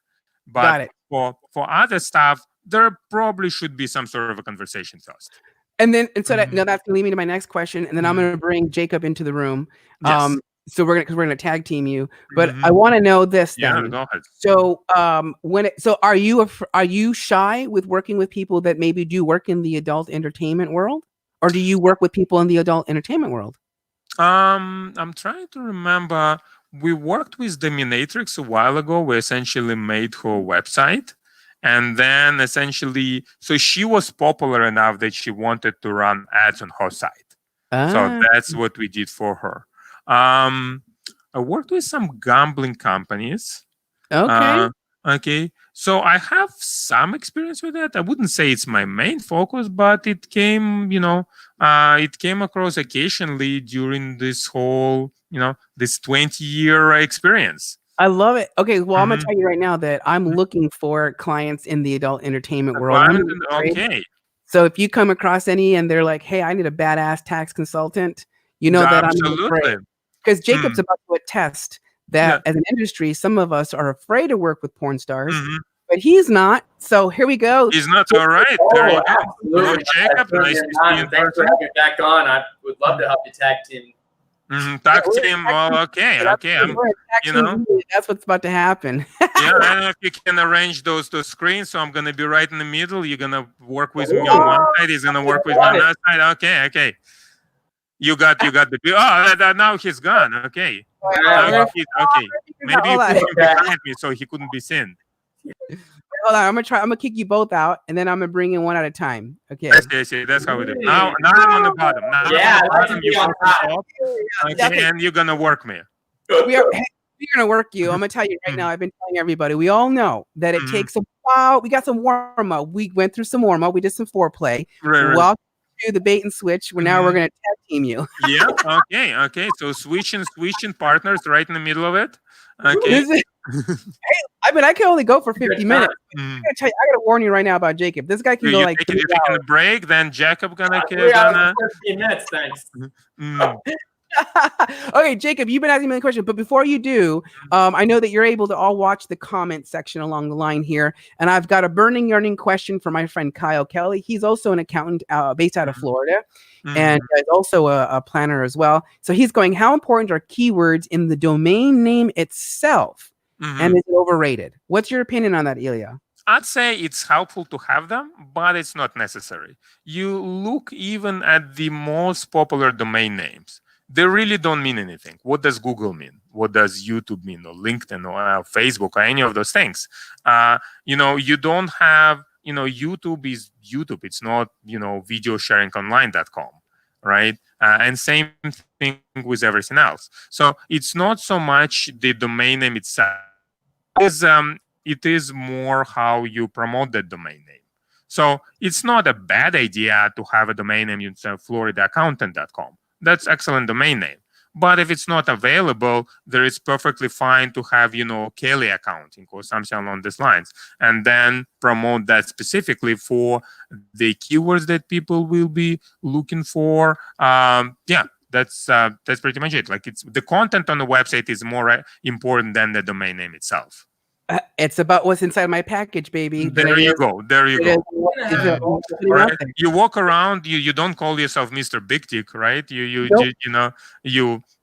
But got it. for other stuff, there probably should be some sort of a conversation first. And so Mhm, that's gonna lead me to my next question, and then I'm mhm. gonna bring Jacob into the room. Yes. So because we're gonna tag team you, but I Mhm. wanna know this Yeah, then. go ahead. Mhm. So, are you shy with working with people that maybe do work in the adult entertainment world? Or do you work with people in the adult entertainment world? I'm trying to remember. We worked with Dominatrix a while ago. We essentially made her website. And then essentially, so she was popular enough that she wanted to run ads on her site. So Ah, that's what we did for her. Um, I worked with some gambling companies. okay. Uh, okay, so I have some experience with that. I wouldn't say it's my main focus, but it came across occasionally during this whole, this 20-year experience. I love it. Okay, well, Imma Hmm. tell you right now that I'm looking for clients in the adult entertainment world, and I'm Environment, not afraid. okay, So if you come across any and they're like, "Hey, I need a badass tax consultant," you know that I'm not afraid. absolutely. Because Jacob's Mm, about to attest that yeah, as an industry, some of us are afraid to work with porn stars, hmm. but he's not. So here we go. He's not all right. There Oh, you go. Hello, absolutely. Jacob. Thank Nice you, to see you in Thanks for person. having me back on. I would love to help you tag team. Hmm. Yeah, Talk we're to in him. tag Well, team. okay, That's okay. we're in tag You team know, media. That's what's about to happen. Yeah, I don't know if you can arrange those screens. So I'm gonna be right in the middle. You're gonna work with me on one side. He's gonna work with me on the other side. Okay. You got the. Now he's gone. Okay. Okay. Maybe you Hold put on. him behind me so he couldn't be seen. Hold on. I'm gonna kick you both out, and then I'm gonna bring in one at a time. Okay. I see. That's how we do it. Now I'm on the bottom. Now Yeah, I'm on the I like bottom. to You be go on to top. the top. Yeah, Okay, and you're gonna work me. We're gonna work you. I'm gonna tell you right now. I've been telling everybody. We all know that it Mhm. takes a while. We got some warm up. We went through some warm up. We did some foreplay. Right. Welcome to the bait and switch. Now we're gonna tag team you. Yeah. Okay. So switching partners right in the middle of it. Okay. This is, I mean, I can only go for 50 minutes. Mhm. I gotta warn you right now about Jacob. This guy can go You like taking 3 a break, then Jacob gonna 3 hours and 15 minutes, thanks. Mm. Okay, Jacob, you've been asking me a question, but before you do, I know that you're able to all watch the comment section along the line here, and I've got a burning, yearning question for my friend Kyle Kelly. He's also an accountant based out of Florida, and is also a planner as well. So he's going, how important are keywords in the domain name itself, and is it overrated? What's your opinion on that, Ilya? I'd say it's helpful to have them, but it's not necessary. You look even at the most popular domain names. They really don't mean anything. What does Google mean? What does YouTube mean, or LinkedIn, or Facebook, or any of those things? You don't have, YouTube is YouTube. It's not, videosharingonline.com, right? And same thing with everything else. So it's not so much the domain name itself. It is more how you promote that domain name. So it's not a bad idea to have a domain name using floridaaccountant.com. That's excellent domain name. But if it's not available, there is perfectly fine to have, Kelly accounting or something along these lines, and then promote that specifically for the keywords that people will be looking for. That's pretty much it. Like, it's the content on the website is more important than the domain name itself. It's about what's inside my package, baby. There you go. Right? You walk around. You don't call yourself Mr. Big Tick, right? You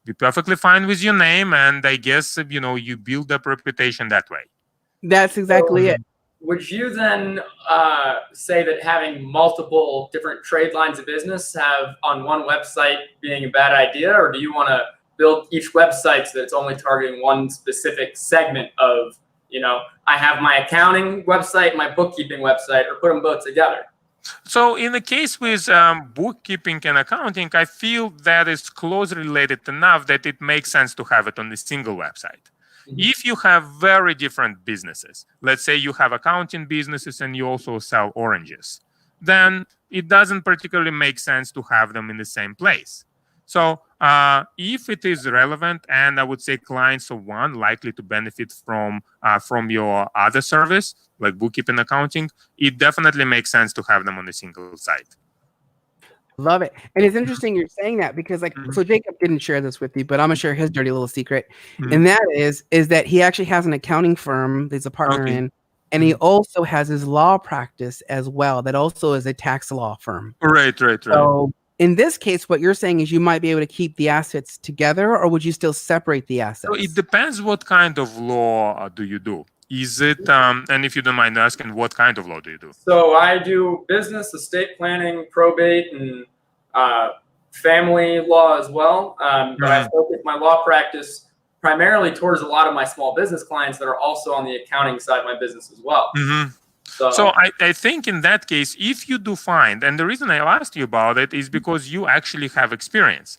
be perfectly fine with your name, and I guess you build up reputation that way. That's exactly it. Would you then say that having multiple different trade lines of business have on one website being a bad idea, or do you want to build each website so that it's only targeting one specific segment of, I have my accounting website, my bookkeeping website, or put them both together? So in the case with bookkeeping and accounting, I feel that is closely related enough that it makes sense to have it on a single website. If you have very different businesses, let's say you have accounting businesses and you also sell oranges, then it doesn't particularly make sense to have them in the same place. So if it is relevant, and I would say clients of one likely to benefit from your other service, like bookkeeping, accounting, it definitely makes sense to have them on a single site. Love it. And it's interesting you're saying that because so Jacob didn't share this with you, but I'm gonna share his dirty little secret. And that is that he actually has an accounting firm that he's a partner in, and he also has his law practice as well. That also is a tax law firm. Right. So in this case, what you're saying is you might be able to keep the assets together, or would you still separate the assets? So it depends what kind of law do you do. Is it, and if you don't mind asking, what kind of law do you do? So I do business, estate planning, probate, and family law as well. But I focus my law practice primarily towards a lot of my small business clients that are also on the accounting side of my business as well. So I think in that case, if you do find, and the reason I asked you about it is because you actually have experience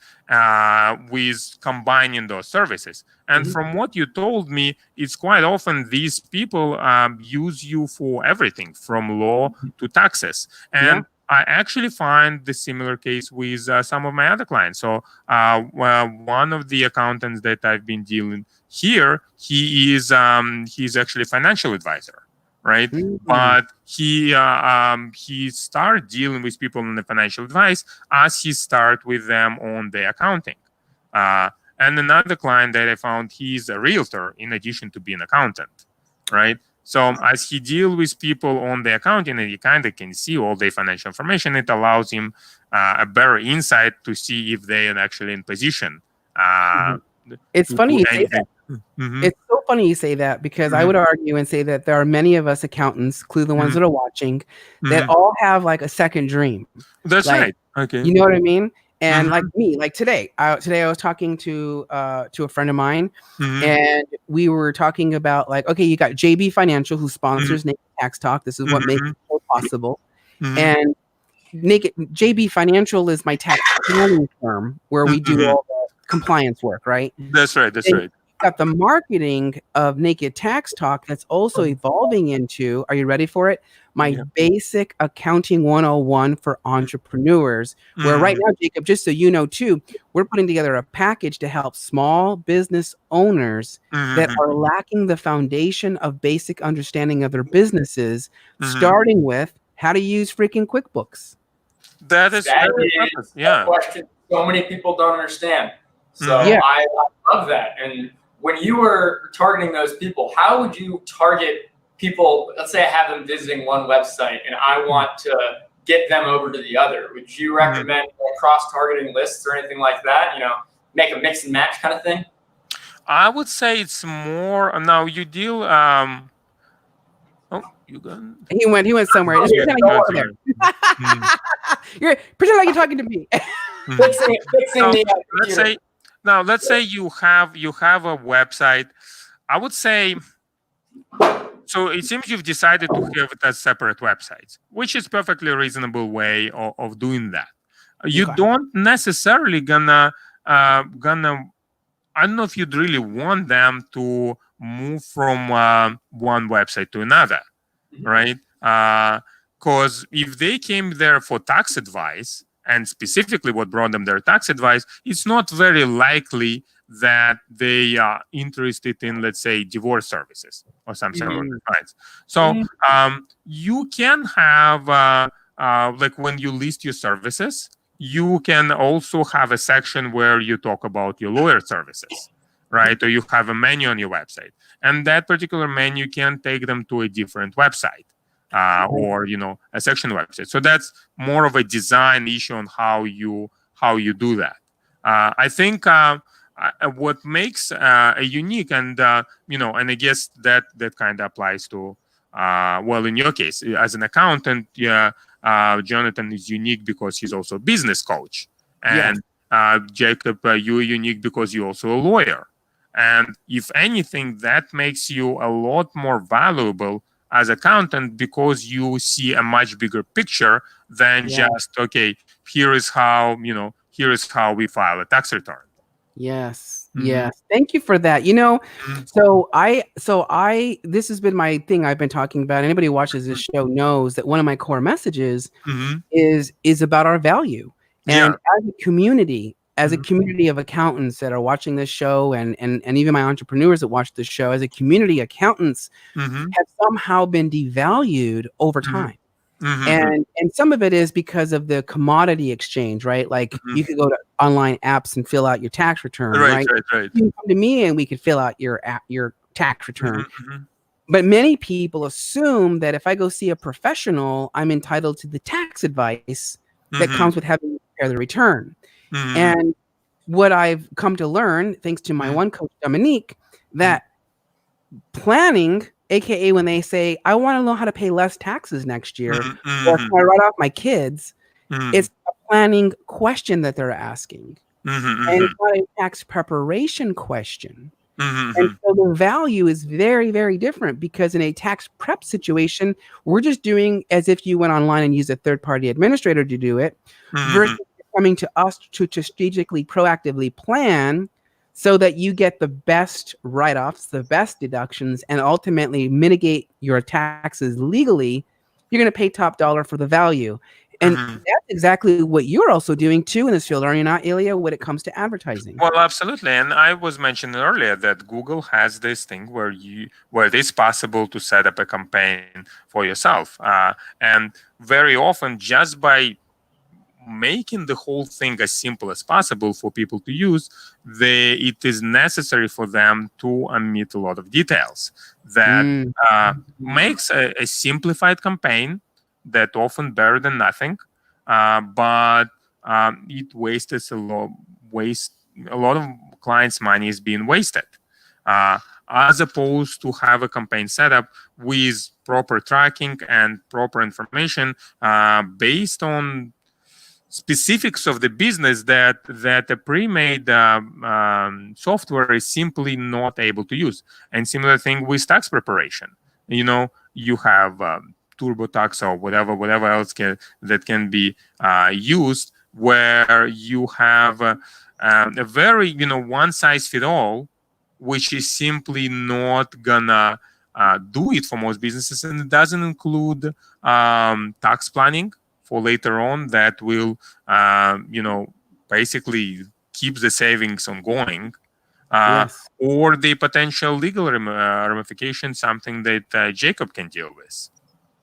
with combining those services. And from what you told me, it's quite often these people use you for everything from law to taxes. And I actually find the similar case with some of my other clients. So one of the accountants that I've been dealing here, he's actually a financial advisor. Right, but he started dealing with people on the financial advice as he started with them on the accounting. And another client that I found, he's a realtor in addition to being an accountant, right? So as he deals with people on the accounting, and he kind of can see all their financial information, it allows him a better insight to see if they are actually in position. It's funny you say that. Mhm. It's so funny you say that because I Mhm. would argue and say that there are many of us accountants, including the ones Mhm. that are watching, that Mhm. all have like a second dream. That's Like, right. Okay. you know what I mean? And like Mhm. me, like today I was talking to a friend of mine, Mhm. and we were talking about like, okay, you got JB Financial who Mhm. sponsors Naked Tax Talk. This is what makes Mhm. it so possible. Mhm. And Naked JB Financial is my tax planning firm where we do Mhm. all the compliance work, right? That's right. That's Then right. you've got the marketing of Naked Tax Talk that's also evolving into, are you ready for it? My Yeah. basic accounting 101 for entrepreneurs. Where right Mhm. now, Jacob, just so you know too, we're putting together a package to help small business owners that Mhm. are lacking the foundation of basic understanding of their businesses, Mhm. starting with how to use freaking QuickBooks. That is That the is purpose. a Yeah. question so many people don't understand. So Mhm. Yeah. I love that. And when you were targeting those people, how would you target people? Let's say I have them visiting one website and I want to get them over to the other. Would you Mhm. recommend cross-targeting lists or anything like that? Make a mix and match kind of thing? I would say it's more now you deal oh you gone He went somewhere. Oh, Just here, pretend like don't you're that's over worry. right. Mhm. there. Pretend like you're talking to me. Mhm. Fixing So the let's computer. say now let's say you have a website. I would say so it seems you've decided to have it as separate websites, which is perfectly reasonable way of doing that. You Okay. don't necessarily gonna I don't know if you'd really want them to move from one website to another, right? Because if they came there for tax advice, and specifically what brought them their tax advice, it's not very likely that they are interested in, let's say, divorce services or something along Mm. those lines. So Mhm. you can have, like when you list your services, you can also have a section where you talk about your lawyer services, right? Or you have a menu on your website, and that particular menu can take them to a different website, or a section website. So that's more of a design issue on how you do that. I think what makes a unique, and I guess that kind of applies to, well, in your case as an accountant, yeah, Jonathan is unique because he's also a business coach, Yes. and Jacob, you're unique because you're also a lawyer. And if anything, that makes you a lot more valuable as accountant because you see a much bigger picture than Yeah. just, okay, here is how we file a tax return. Yes. Mhm. Yes. Thank you for that. Mhm. So I this has been my thing I've been talking about. Anybody who watches this show knows that one of my core messages Mhm. is about our value. Yeah. And as a Mhm. community of accountants that are watching this show and even my entrepreneurs that watch this show, as a community, accountants Mhm. have somehow been devalued over Mhm. time. Mhm. And some of it is because of the commodity exchange, right? Like Mhm. you could go to online apps and fill out your tax return, Right, right? right, right. You can come to me and we could fill out your tax return. Mhm. Mhm. But many people assume that if I go see a professional, I'm entitled to the tax advice that Mhm. comes with having to prepare the return. Mhm. And what I've come to learn, thanks to my Mhm. one coach, Dominique, Mhm. that planning, aka when they say, I want to know how to pay less taxes next year, Mhm. or can Mhm. I write off my kids? Mhm. It's a planning question that they're asking. And Mhm. it's not a tax preparation question. And Mhm. so the value is very, very different because in a tax prep situation, we're just doing as if you went online and used a third-party administrator to do it, versus Mhm. coming to us to strategically, proactively plan so that you get the best write-offs, the best deductions, and ultimately mitigate your taxes legally. You're going to pay top dollar for the value. And Mhm. that's exactly what you're also doing too in this field, are you not, Ilya, when it comes to advertising? Well, absolutely, and I was mentioning earlier that Google has this thing where it is possible to set up a campaign for yourself, and very often just by making the whole thing as simple as possible for people to use, it is necessary for them to omit a lot of details that Mm. uh, makes a simplified campaign that often better than nothing, but it wastes waste a lot of clients' money is being wasted. as opposed to have a campaign setup with proper tracking and proper information based on specifics of the business that a pre-made software is simply not able to use. And similar thing with tax preparation. You have TurboTax or whatever else that can be used, where you have a very one size fit all, which is simply not gonna do it for most businesses, and it doesn't include tax planning for later on that will basically keep the savings ongoing, Yes. or the potential legal ramifications, something that Jacob can deal with.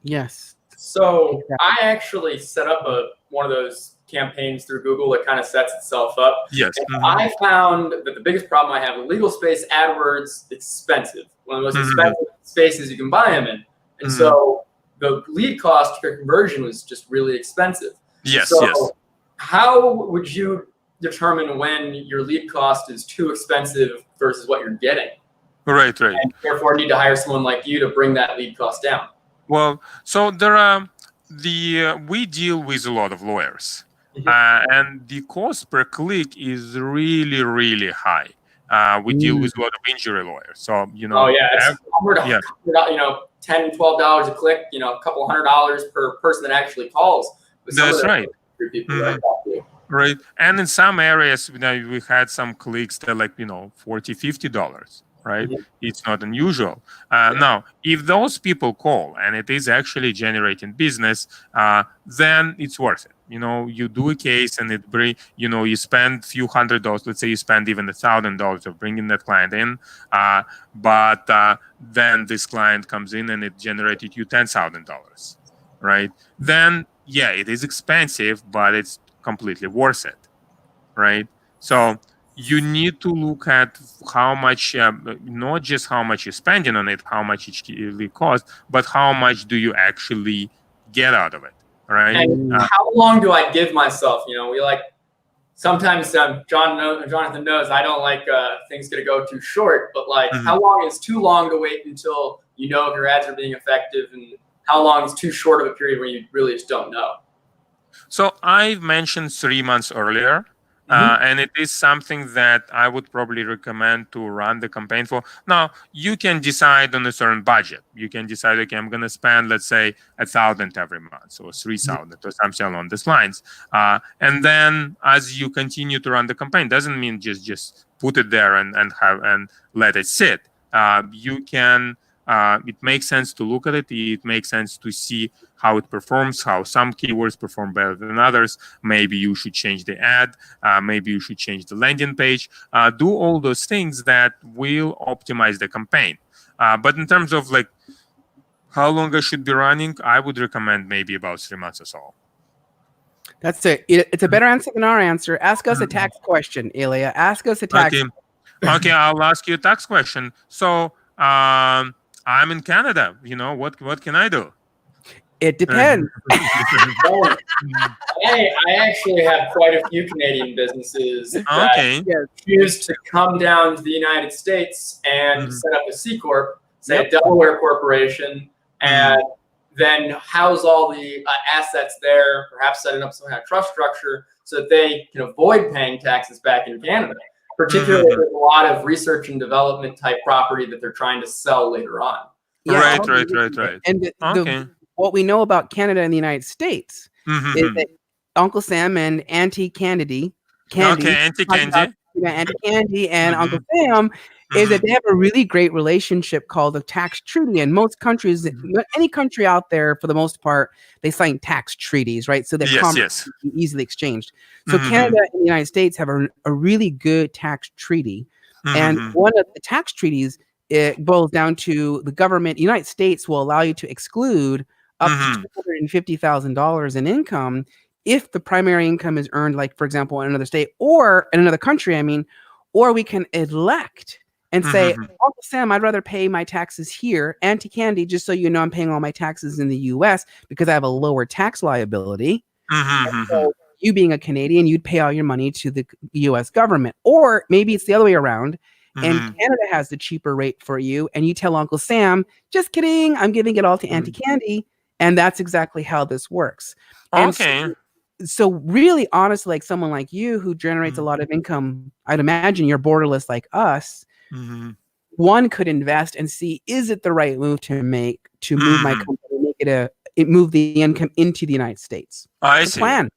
Yes. So I actually set up one of those campaigns through Google that kind of sets itself up. Yes. I found that the biggest problem I have in legal space, AdWords, it's expensive. One of the most expensive spaces you can buy them in. And so the lead cost per conversion was just really expensive. Yes, so yes. How would you determine when your lead cost is too expensive versus what you're getting? Right. And therefore need to hire someone like you to bring that lead cost down. Well, so there are we deal with a lot of lawyers, and the cost per click is really, really high. We deal with a lot of injury lawyers, so it's $10, $12 a click, a couple $100 per person that actually calls. That's right. People Right, and in some areas, we had some clicks that like $40, $50. Right, it's not unusual. Now, if those people call and it is actually generating business, then it's worth it. You do a case and it bring, you spend a few $100. Let's say you spend even $1,000 of bringing that client in, but then this client comes in and it generated you $10,000, right? Then yeah, it is expensive, but it's completely worth it, right? So you need to look at how much, not just how much you're spending on it, how much it really costs, but how much do you actually get out of it, right? And how long do I give myself? Sometimes Jonathan knows I don't like things to go too short, but how long is too long to wait until if your ads are being effective, and how long is too short of a period where you really just don't know? So I've mentioned 3 months earlier. And it is something that I would probably recommend to run the campaign for. Now, you can decide on a certain budget. You can decide, okay, I'm going to spend, let's say, $1,000 every month, or 3,000, or something along these lines. And then, as you continue to run the campaign, doesn't mean just put it there and let it sit. You can. It makes sense to look at it. It makes sense to see how it performs, how some keywords perform better than others. Maybe you should change the ad. Maybe you should change the landing page. Do all those things that will optimize the campaign. But in terms of how long I should be running, I would recommend maybe about 3 months or so. That's it. It's a better answer than our answer. Ask us a tax question, Ilya. Ask us a tax. Okay, I'll ask you a tax question. So, I'm in Canada. What can I do? It depends. I actually have quite a few Canadian businesses that choose to come down to the United States and set up a C Corp, say a Delaware corporation, and then house all the assets there, perhaps setting up some kind of trust structure so that they can avoid paying taxes back in Canada, particularly with a lot of research and development type property that they're trying to sell later on. Yeah, right. And what we know about Canada and the United States is that Uncle Sam and Auntie Auntie Candy and Uncle Sam is that they have a really great relationship called the tax treaty. And most countries, any country out there, for the most part, they sign tax treaties, right? So that commerce can be easily exchanged. So Canada and the United States have a really good tax treaty. And one of the tax treaties, it boils down to the government. The United States will allow you to exclude up to $250,000 in income if the primary income is earned, for example, in another state or in another country. Or we can elect and say, Uncle Sam, I'd rather pay my taxes here. Auntie Candy, just so you know, I'm paying all my taxes in the U.S. because I have a lower tax liability. So you being a Canadian, you'd pay all your money to the U.S. government. Or maybe it's the other way around. and Canada has the cheaper rate for you, and you tell Uncle Sam, just kidding, I'm giving it all to Auntie Candy. And that's exactly how this works. And so really, honestly, like someone like you who generates a lot of income, I'd imagine you're borderless like us. One could invest and see, is it the right move to make to move my company, make it move the income into the United States? I It's a see. plan.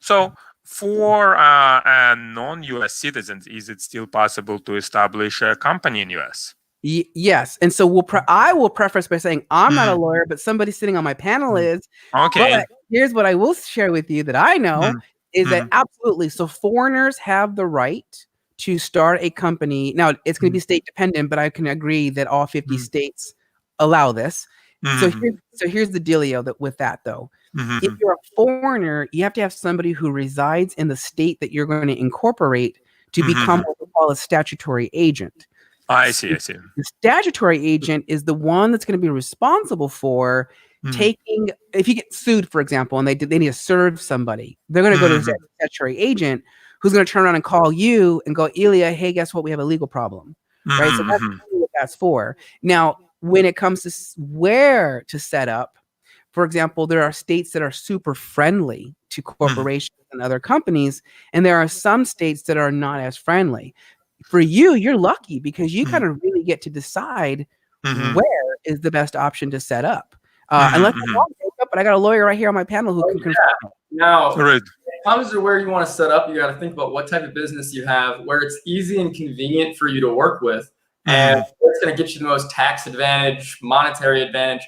So for non-US citizens, is it still possible to establish a company in US? Yes. And so I will preface by saying I'm not a lawyer, but somebody sitting on my panel is. Okay. But here's what I will share with you that I know is that absolutely. So foreigners have the right to start a company. Now, it's going to be state dependent, but I can agree that all 50 states allow this. So here's the dealio with that, though. If you're a foreigner, you have to have somebody who resides in the state that you're going to incorporate to become what we call a statutory agent. I see. The statutory agent is the one that's going to be responsible for taking, if you get sued, for example, and they need to serve somebody, they're going to go to the statutory agent who's going to turn around and call you and go, Ilya, hey, guess what? We have a legal problem, right? So that's what that's for. Now, when it comes to where to set up, for example, there are states that are super friendly to corporations and other companies, and there are some states that are not as friendly. For you, you're lucky because you kind of really get to decide where is the best option to set up. Unless I'm wrong, but I got a lawyer right here on my panel who can confirm. Now, when it comes to where you want to set up, you got to think about what type of business you have, where it's easy and convenient for you to work with, and what's going to get you the most tax advantage, monetary advantage.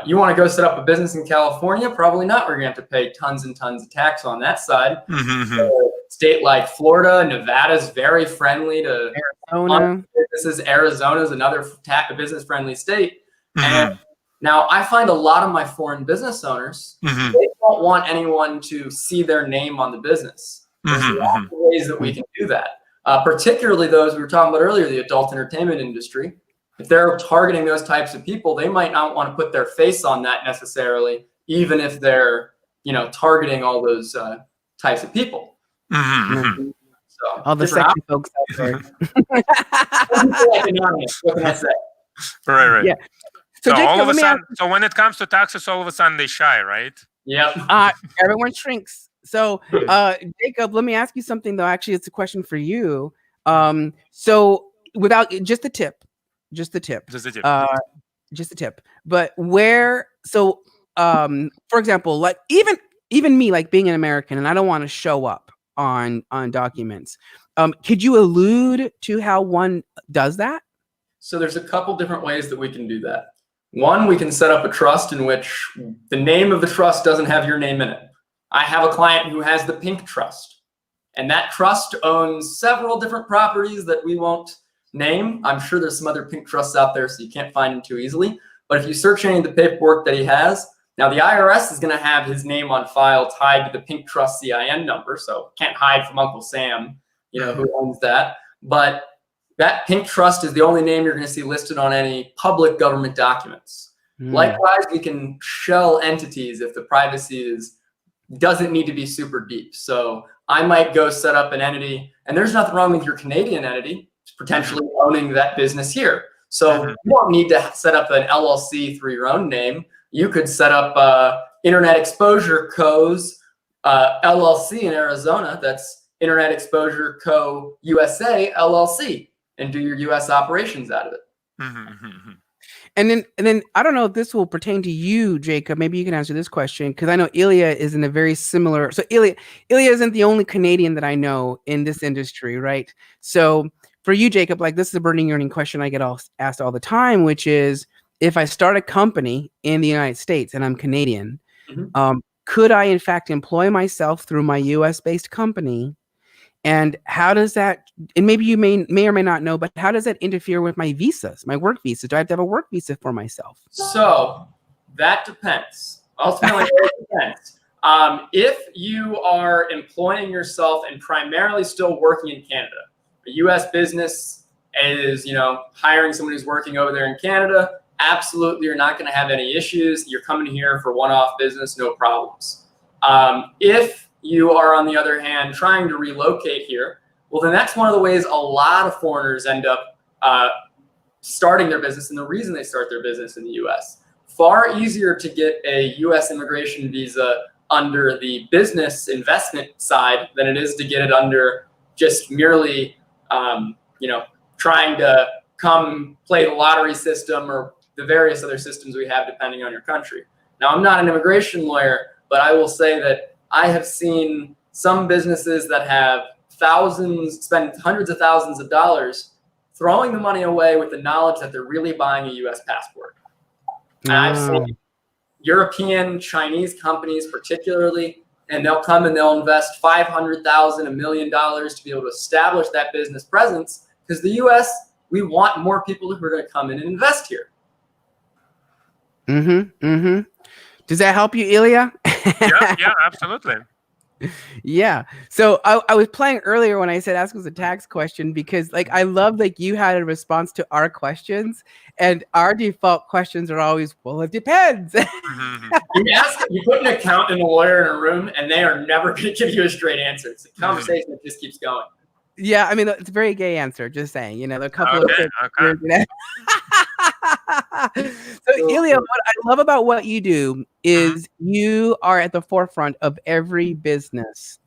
You want to go set up a business in California? Probably not. We're going to have to pay tons and tons of tax on that side. So, state like Florida, Nevada's very friendly to Arizona. businesses. Arizona's another business-friendly state. And now I find a lot of my foreign business owners, they don't want anyone to see their name on the business. There's lots of ways that we can do that. Particularly those we were talking about earlier, the adult entertainment industry. If they're targeting those types of people, they might not want to put their face on that necessarily, even if they're, targeting all those types of people. So, all the sexy folks out there. What can I say? Right. Yeah. So Jacob, all of a sudden, so when it comes to taxes, all of a sudden they shy, right? Yep. Everyone shrinks. So, Jacob, let me ask you something though. Actually, it's a question for you. So without just a tip. But where? So, for example, like even me, like being an American, and I don't want to show up on documents. Could you allude to how one does that? So there's a couple different ways that we can do that. One, we can set up a trust in which the name of the trust doesn't have your name in it. I have a client who has the Pink Trust, and that trust owns several different properties that we won't name. I'm sure there's some other Pink Trusts out there, so you can't find them too easily. But if you search any of the paperwork that he has, now the IRS is going to have his name on file tied to the Pink Trust CIN number, so can't hide from Uncle Sam, who owns that. But that Pink Trust is the only name you're going to see listed on any public government documents. Likewise, we can shell entities if the privacy doesn't need to be super deep. So I might go set up an entity, and there's nothing wrong with your Canadian entity potentially owning that business here. So you don't need to set up an LLC through your own name. You could set up Internet Exposure Co's LLC in Arizona. That's Internet Exposure Co. USA LLC, and do your US operations out of it. And then I don't know if this will pertain to you, Jacob. Maybe you can answer this question because I know Ilya is in a very similar. So Ilya isn't the only Canadian that I know in this industry, right? So for you, Jacob, like this is a burning yearning question I get asked all the time, which is if I start a company in the United States and I'm Canadian, could I in fact employ myself through my US based company? And how does that, and maybe you may or may not know, but how does that interfere with my visas, my work visas? Do I have to have a work visa for myself? So that depends. Ultimately, it depends. If you are employing yourself and primarily still working in Canada, a U.S. business is, hiring someone who's working over there in Canada, absolutely you're not going to have any issues. You're coming here for one-off business, no problems. If you are, on the other hand, trying to relocate here, Well, then that's one of the ways a lot of foreigners end up starting their business, and the reason they start their business in the U.S. Far easier to get a U.S. immigration visa under the business investment side than it is to get it under just merely, trying to come play the lottery system or the various other systems we have depending on your country. Now, I'm not an immigration lawyer, but I will say that I have seen some businesses that have spend hundreds of thousands of dollars throwing the money away with the knowledge that they're really buying a U.S. passport. And I've seen European, Chinese companies particularly, and they'll come and they'll invest $500,000, $1 million to be able to establish that business presence, because the U.S., we want more people who are going to come in and invest here. Does that help you, Ilya? Yeah, absolutely. Yeah. So I was playing earlier when I said ask us a tax question, because I love you had a response to our questions, and our default questions are always, well, it depends. You put an accountant and a lawyer in a room and they are never going to give you a straight answer. It's a conversation that just keeps going. Yeah, I mean, it's a very gay answer, just saying. There are a couple of So Ilya, what I love about what you do is you are at the forefront of every business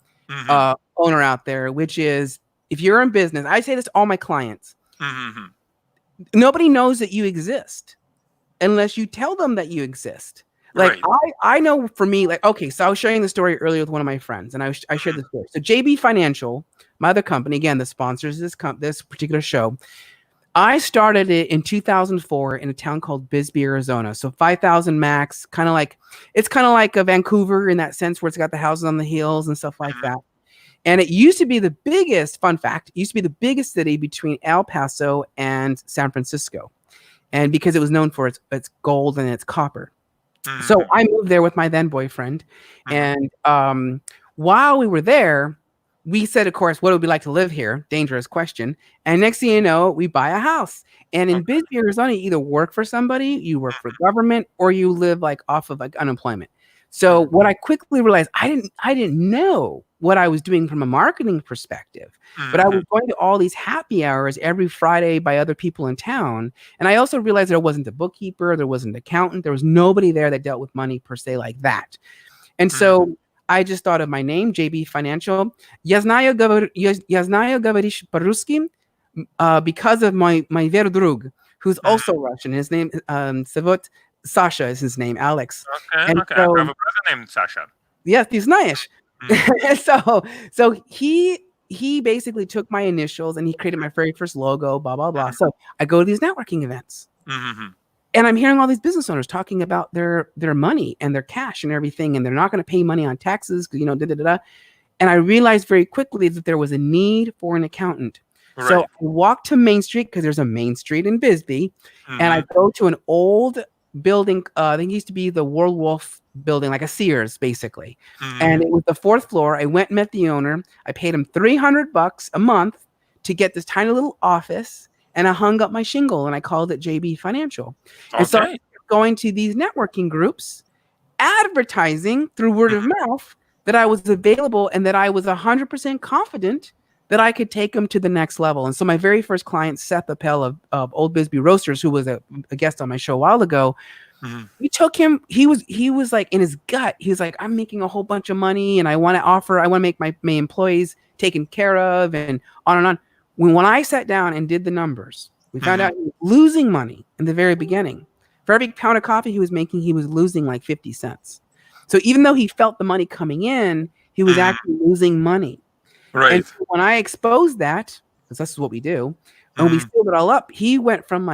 owner out there, which is, if you're in business, I say this to all my clients, nobody knows that you exist unless you tell them that you exist. I know for me, okay, so I was sharing the story earlier with one of my friends, and I shared the story. So JB Financial, my other company, again, that sponsors this particular show, I started it in 2004 in a town called Bisbee, Arizona. So 5,000 max, it's kind of like a Vancouver in that sense, where it's got the houses on the hills and stuff like that. And it used to be the biggest, fun fact, it used to be the biggest city between El Paso and San Francisco. And because it was known for its gold and its copper. So I moved there with my then boyfriend. And while we were there, we said, of course, what would we like to live here? Dangerous question. And next thing you know, we buy a house. And in Bisbee, Arizona, you either work for somebody, you work for government, or you live off of unemployment. So what I quickly realized, I didn't know what I was doing from a marketing perspective, but I was going to all these happy hours every Friday by other people in town. And I also realized there wasn't a bookkeeper, there wasn't an accountant, there was nobody there that dealt with money per se like that. And so I just thought of my name, JB Financial. Я знаю говоришь по-русски because of my verdrug, who's also Russian. His name Savot Sasha is his name, Alex. Okay. So, I have a brother named Sasha. Yes, he's nice. So he basically took my initials and he created my very first logo, blah blah blah. So I go to these networking events. And I'm hearing all these business owners talking about their money and their cash and everything, and they're not going to pay money on taxes, because And I realized very quickly that there was a need for an accountant. Right. So I walk to Main Street, because there's a Main Street in Bisbee, and I go to an old building. I think it used to be the World Wolf building, like a Sears, basically. And it was the 4th floor. I went and met the owner. I paid him $300 a month to get this tiny little office. And I hung up my shingle and I called it JB Financial. And so I started going to these networking groups, advertising through word of mouth that I was available and that I was 100% confident that I could take them to the next level. And so my very first client, Seth Appel of Old Bisbee Roasters, who was a guest on my show a while ago, we took him. He was like, in his gut, he was like, I'm making a whole bunch of money and I want to make my employees taken care of, and on and on. When I sat down and did the numbers, we found out he was losing money in the very beginning. For every pound of coffee he was making, he was losing like 50 cents. So even though he felt the money coming in, he was actually losing money. Right. And so when I exposed that, because this is what we do, and we filled it all up, he went from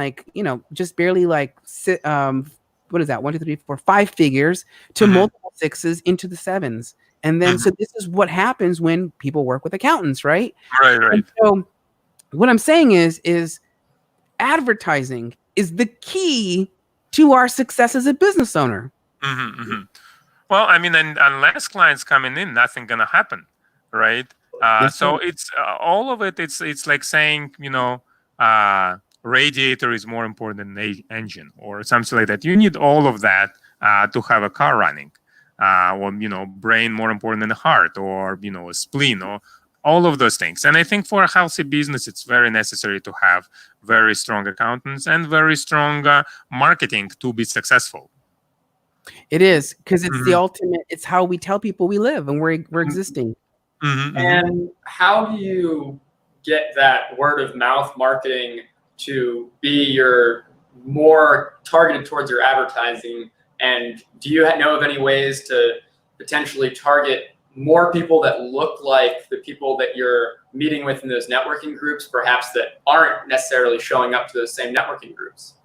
just barely what is that? 1, 2, 3, 4, 5 figures to multiple 6s into the 7s. And then, so this is what happens when people work with accountants, right? Right. And so what I'm saying is advertising is the key to our success as a business owner. Well, I mean, and unless clients coming in, nothing gonna happen, right? So it's all of it. It's like saying, radiator is more important than the engine or something like that. You need all of that to have a car running, or brain more important than the heart, or a spleen, or all of those things. And I think for a healthy business, it's very necessary to have very strong accountants and very strong marketing to be successful. It is, because it's the Mhm. ultimate. It's how we tell people we live and we're existing. And how do you get that word of mouth marketing to be your more targeted towards your advertising? And do you know of any ways to potentially target more people that look like the people that you're meeting with in those networking groups, perhaps that aren't necessarily showing up to those same networking groups?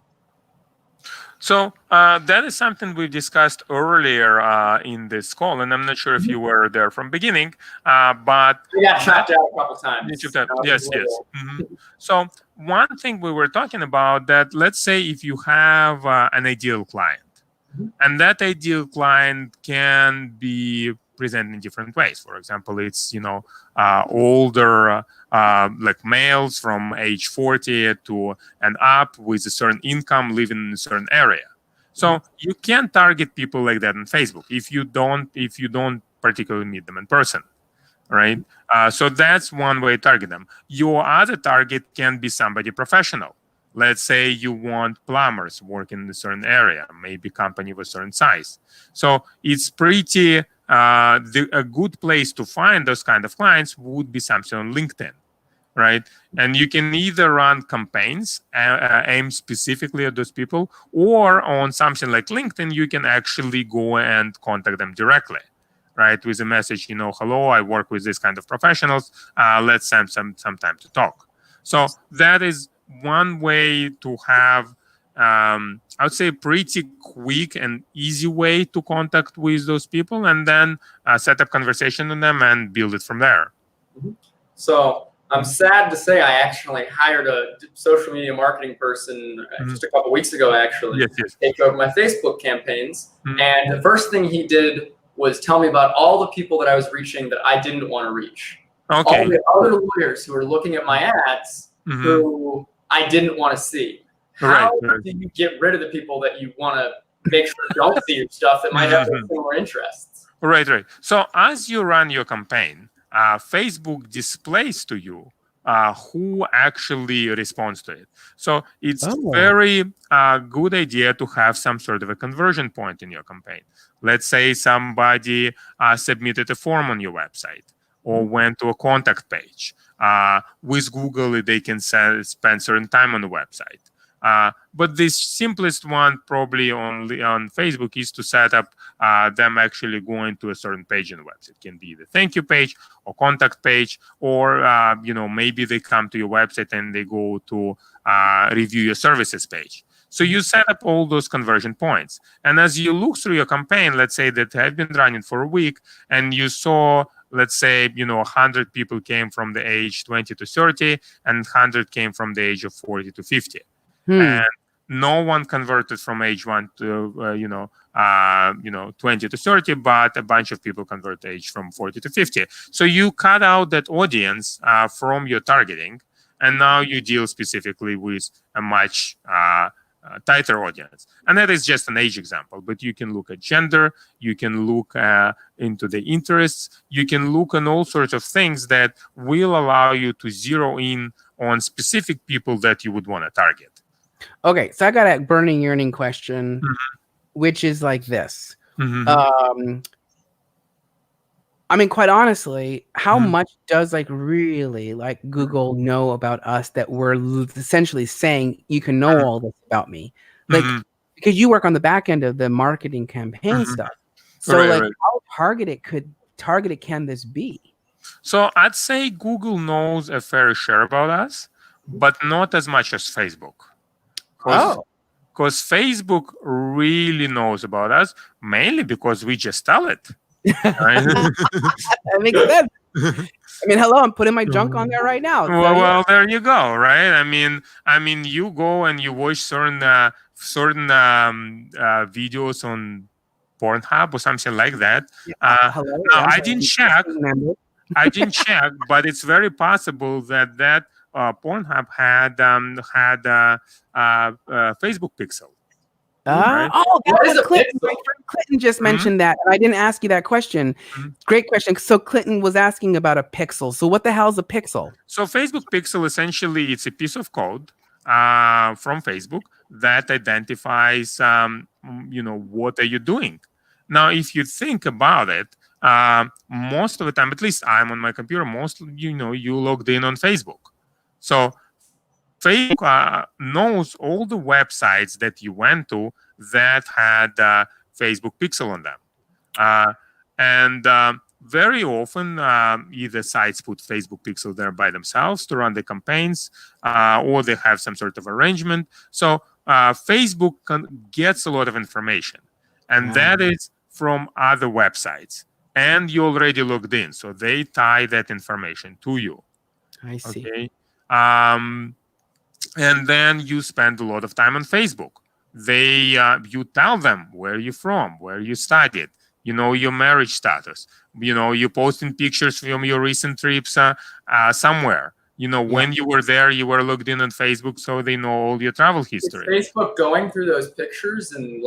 So that is something we discussed earlier in this call, and I'm not sure if you were there from beginning, but We got chopped out a couple times. Yes. So one thing we were talking about, that let's say if you have an ideal client, and that ideal client can be presented in different ways. For example, it's older like males from age 40 to and up with a certain income living in a certain area. So you can target people like that on Facebook if you don't particularly meet them in person, right? So that's one way to target them. Your other target can be somebody professional. Let's say you want plumbers working in a certain area, maybe company of a certain size. So it's pretty a good place to find those kind of clients would be something on LinkedIn, right? And you can either run campaigns aimed specifically at those people, or on something like LinkedIn, you can actually go and contact them directly, right? With a message, hello, I work with this kind of professionals. Let's spend some time to talk. So that is one way to have, I would say, pretty quick and easy way to contact with those people, and then set up conversation with them and build it from there. So I'm sad to say I actually hired a social media marketing person just a couple weeks ago, actually, Yes. take over my Facebook campaigns. And the first thing he did was tell me about all the people that I was reaching that I didn't want to reach. Okay. All the other lawyers who were looking at my ads who I didn't want to see. How do you get rid of the people that you want to make sure don't see your stuff that might have similar interests? Right. So as you run your campaign, Facebook displays to you who actually responds to it. So it's very good idea to have some sort of a conversion point in your campaign. Let's say somebody submitted a form on your website or went to a contact page. With Google, they can spend certain time on the website. But the simplest one probably on Facebook is to set up them actually going to a certain page in the website. It can be the thank you page or contact page, or maybe they come to your website and they go to review your services page. So you set up all those conversion points. And as you look through your campaign, let's say that have been running for a week, and you saw, let's say, 100 people came from the age 20 to 30, and 100 came from the age of 40 to 50. And no one converted from age 1 to 20 to 30, but a bunch of people convert age from 40 to 50. So you cut out that audience from your targeting, and now you deal specifically with a much tighter audience. And that is just an age example, but you can look at gender, you can look into the interests, you can look on all sorts of things that will allow you to zero in on specific people that you would want to target. Okay, so I got a burning yearning question, which is like this. I mean, quite honestly, how much does really Google know about us that we're essentially saying you can know all this about me? Because you work on the back end of the marketing campaign stuff. So how targeted can this be? So I'd say Google knows a fair share about us, but not as much as Facebook. Because Facebook really knows about us, mainly because we just tell it. Right? That makes sense. I mean, hello, I'm putting my junk on there right now. So, well, there you go, right? I mean, you go and you watch certain videos on Pornhub or something like that. Hello, now, I didn't check, but it's very possible that Pornhub had a Facebook pixel. Right. Oh, What that's is what a Clinton, my pixel? friend Clinton just Mhm. mentioned that, and I didn't ask you that question. Mhm. Great question. So Clinton was asking about a pixel. So what the hell's a pixel? So Facebook Pixel essentially it's a piece of code from Facebook that identifies what are you doing. Now, if you think about it, most of the time, at least I'm on my computer, you logged in on Facebook. So Facebook knows all the websites that you went to that had Facebook Pixel on them. And very often, either sites put Facebook Pixel there by themselves to run the campaigns, or they have some sort of arrangement. So Facebook gets a lot of information, and Wow. that is from other websites. And you already logged in, so they tie that information to you. I see. Okay. And then you spend a lot of time on Facebook. You tell them where you're from, where you studied, your marriage status, you posting pictures from your recent trips somewhere. When you were there, you were logged in on Facebook, so they know all your travel Is history. Facebook going through those pictures and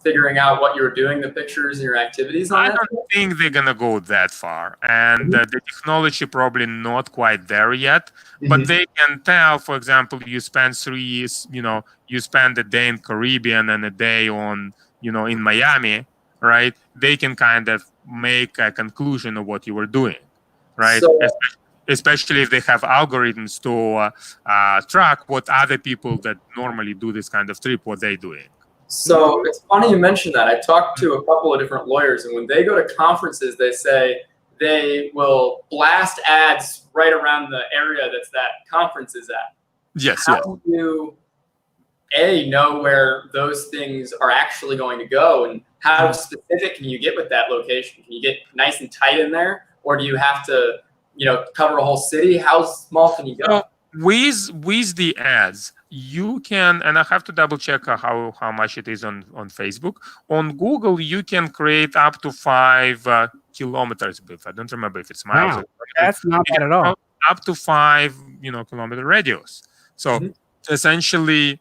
figuring out what you were doing, the pictures and your activities on I that? don't think they're gonna go that far, and the technology probably not quite there yet. But they can tell, for example, you spend 3 years, you spend a day in Caribbean and a day in Miami, right? They can kind of make a conclusion of what you were doing, right? So, Especially if they have algorithms to track what other people that normally do this kind of trip, what they're doing. so it's funny you mentioned that. I talked to a couple of different lawyers, and when they go to conferences, they say they will blast ads right around the area that conference is at. Yes, How yes. do you know where those things are actually going to go, and how specific can you get with that location? Can you get nice and tight in there, or do you have to cover a whole city? How small can you go? So with the ads, you can, and I have to double check how much it is on Facebook. On Google, you can create up to 5 kilometers. I don't remember if it's miles. Wow, that's not bad at all. Up to 5 kilometer radius. So essentially,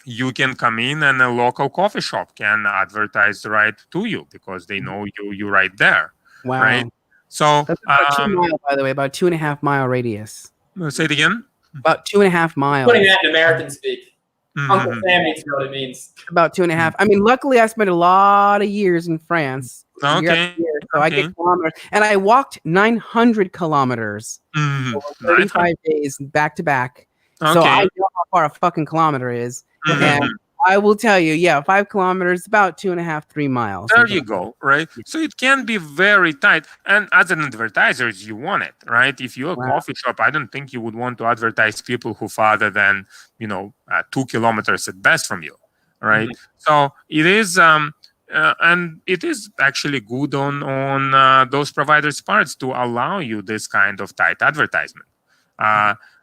you can come in and a local coffee shop can advertise right to you because they know you right there. Wow. Right. So That's about 2 miles, by the way, about 2.5 mile radius. say it again. About 2.5 miles. Putting that in American speak. Uncle Mhm. Sam needs to know what it means. About 2.5. I mean, luckily, I spent a lot of years in France. Year after Okay. year, so I get kilometers, and I walked 900 kilometers Mhm. over 35 days back to back. Okay. So I know how far a fucking kilometer is, and I will tell you, 5 kilometers, about 2.5, 3 miles. There you go, right? So it can be very tight. And as an advertiser, you want it, right? If you're a coffee shop, I don't think you would want to advertise people who farther than 2 kilometers at best from you, right? So it is, and it is actually good on those providers' parts to allow you this kind of tight advertisement.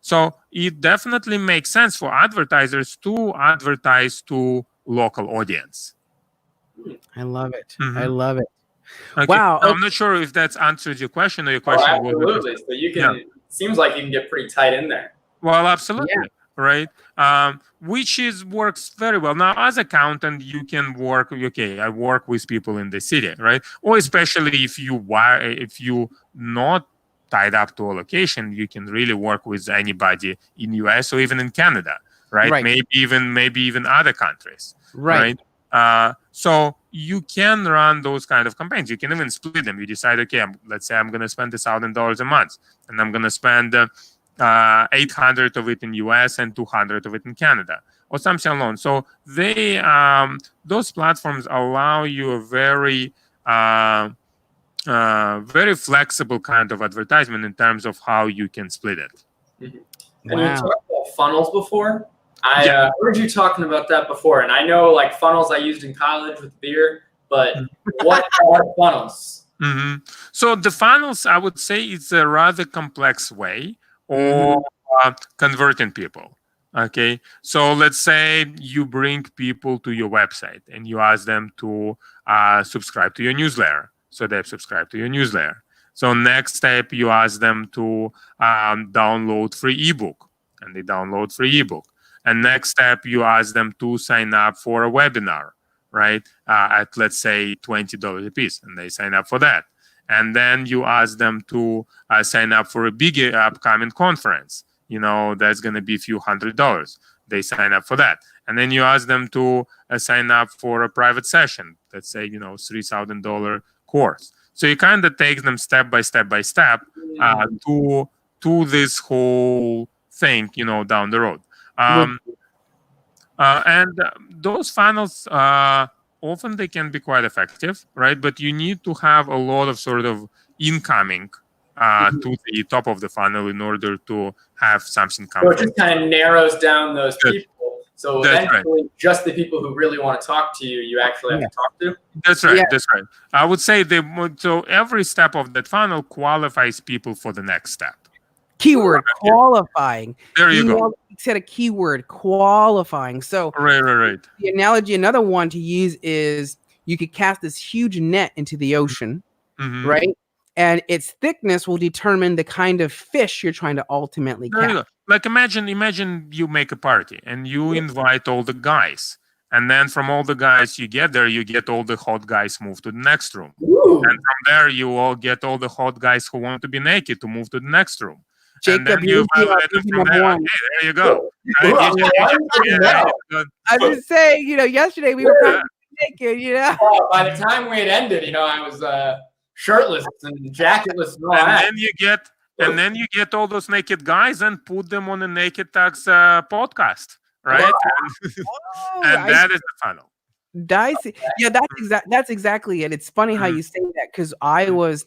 So it definitely makes sense for advertisers to advertise to local audience. I love it. I love it. Okay. Wow. I'm not sure if that's answered your question or your question was. Absolutely. So you can. Seems like you can get pretty tight in there. Well, absolutely. Right. Which works very well. Now, as accountant, you can work. Okay, I work with people in the city, right? Or especially if you not tied up to a location, you can really work with anybody in US or even in Canada, right? Maybe even other countries, right? So you can run those kind of campaigns. You can even split them. You decide, okay, let's say I'm going to spend $1,000 a month, and I'm going to spend 800 of it in US and 200 of it in Canada, or something along. So those platforms allow you a very very flexible kind of advertisement in terms of how you can split it. And you talked about funnels before. I heard you talking about that before, and I know like funnels I used in college with beer, but what are funnels? So the funnels, I would say, it's a rather complex way of converting people. Okay, so let's say you bring people to your website and you ask them to subscribe to your newsletter. So they've subscribed to your newsletter. So next step, you ask them to download free ebook, and they download free ebook. And next step, you ask them to sign up for a webinar, right? At, let's say, $20 a piece, and they sign up for that. And then you ask them to sign up for a big upcoming conference. That's going to be a few $100s. They sign up for that. And then you ask them to sign up for a private session, let's say, $3,000 course. So you kind of take them step by step to this whole thing, down the road. And those funnels, often they can be quite effective, right? But you need to have a lot of sort of incoming to the top of the funnel in order to have something come. So it just kind of narrows down those people. So eventually, just the people who really want to talk to you, you actually have to talk to. That's right. That's right. I would say so every step of that funnel qualifies people for the next step. Keyword qualifying. There you go. You said a keyword qualifying. So right. The analogy, another one to use is you could cast this huge net into the ocean, right? And its thickness will determine the kind of fish you're trying to ultimately catch. Like imagine you make a party and you invite all the guys. And then from all the guys you get there, you get all the hot guys move to the next room. Ooh. And from there, you all get all the hot guys who want to be naked to move to the next room. Jacob, and then you evaluate them from there. Okay, there you go. I was saying, yesterday we were naked, Well, by the time we had ended, I was shirtless and jacketless and all that. And then you get all those naked guys and put them on the Naked Talks podcast, right? And that is the funnel. Dicey. Yeah, that's exactly it. It's funny how you say that, because I was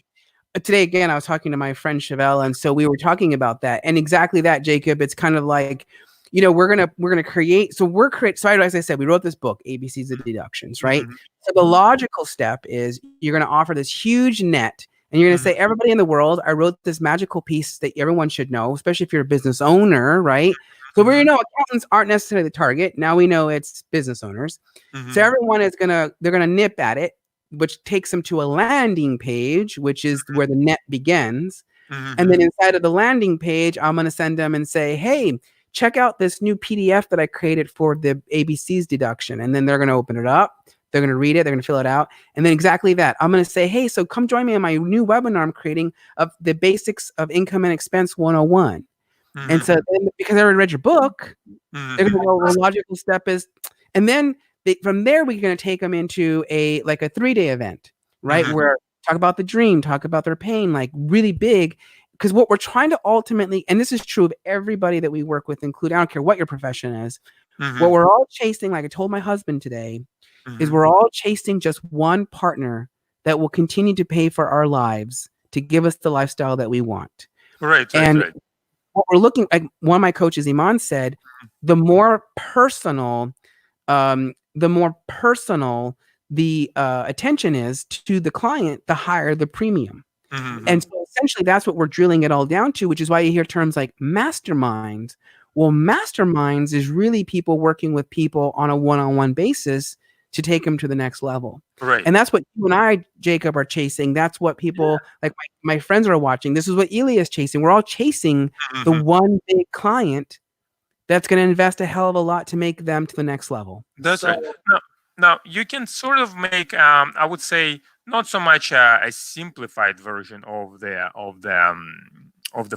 today again, I was talking to my friend Chevelle, and so we were talking about that, and exactly that, Jacob. It's kind of like, we're gonna create. So as I said, we wrote this book, ABCs of Deductions, right? So the logical step is you're gonna offer this huge net, and you're gonna say, everybody in the world, I wrote this magical piece that everyone should know, especially if you're a business owner, right? So accountants aren't necessarily the target. Now we know it's business owners. So everyone they're gonna nip at it, which takes them to a landing page, which is where the net begins. And then inside of the landing page, I'm going to send them and say, hey, check out this new PDF that I created for the ABCs deduction. And then they're going to open it up. They're going to read it. They're going to fill it out. And then exactly that. I'm going to say, hey, so come join me on my new webinar I'm creating of the basics of income and expense 101. And so then, because I already read your book, they're going to go, the logical step is, and then from there, we're going to take them into a 3-day event, right? Where talk about the dream, talk about their pain, like really big. Because what we're trying to ultimately, and this is true of everybody that we work with, including, I don't care what your profession is, what we're all chasing, like I told my husband today, is we're all chasing just one partner that will continue to pay for our lives to give us the lifestyle that we want. Right. What we're looking, like one of my coaches, Iman, said, the more personal the attention is to the client, the higher the premium. And so essentially that's what we're drilling it all down to, which is why you hear terms like masterminds. Well, masterminds is really people working with people on a one-on-one basis to take them to the next level. Right. And that's what you and I, Jacob, are chasing. That's what people like my friends are watching. This is what Ilya is chasing. We're all chasing the one big client that's going to invest a hell of a lot to make them to the next level. That's right. Now, you can sort of make, I would say, not so much a simplified version of the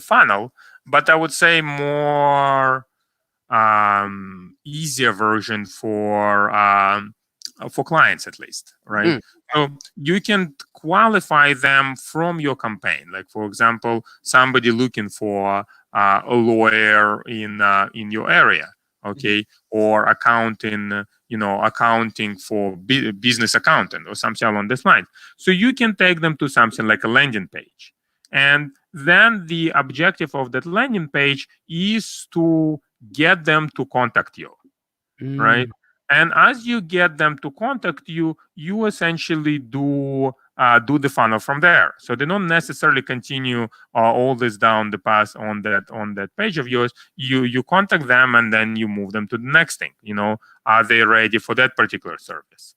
funnel, but I would say more easier version for clients, at least, right? So you can qualify them from your campaign. Like, for example, somebody looking for a lawyer in your area, okay, or accounting for business accountant or something along this line. So you can take them to something like a landing page, and then the objective of that landing page is to get them to contact you, right? And as you get them to contact you, you essentially do the funnel from there. So they don't necessarily continue all this down the path on that page of yours. You contact them and then you move them to the next thing. Are they ready for that particular service?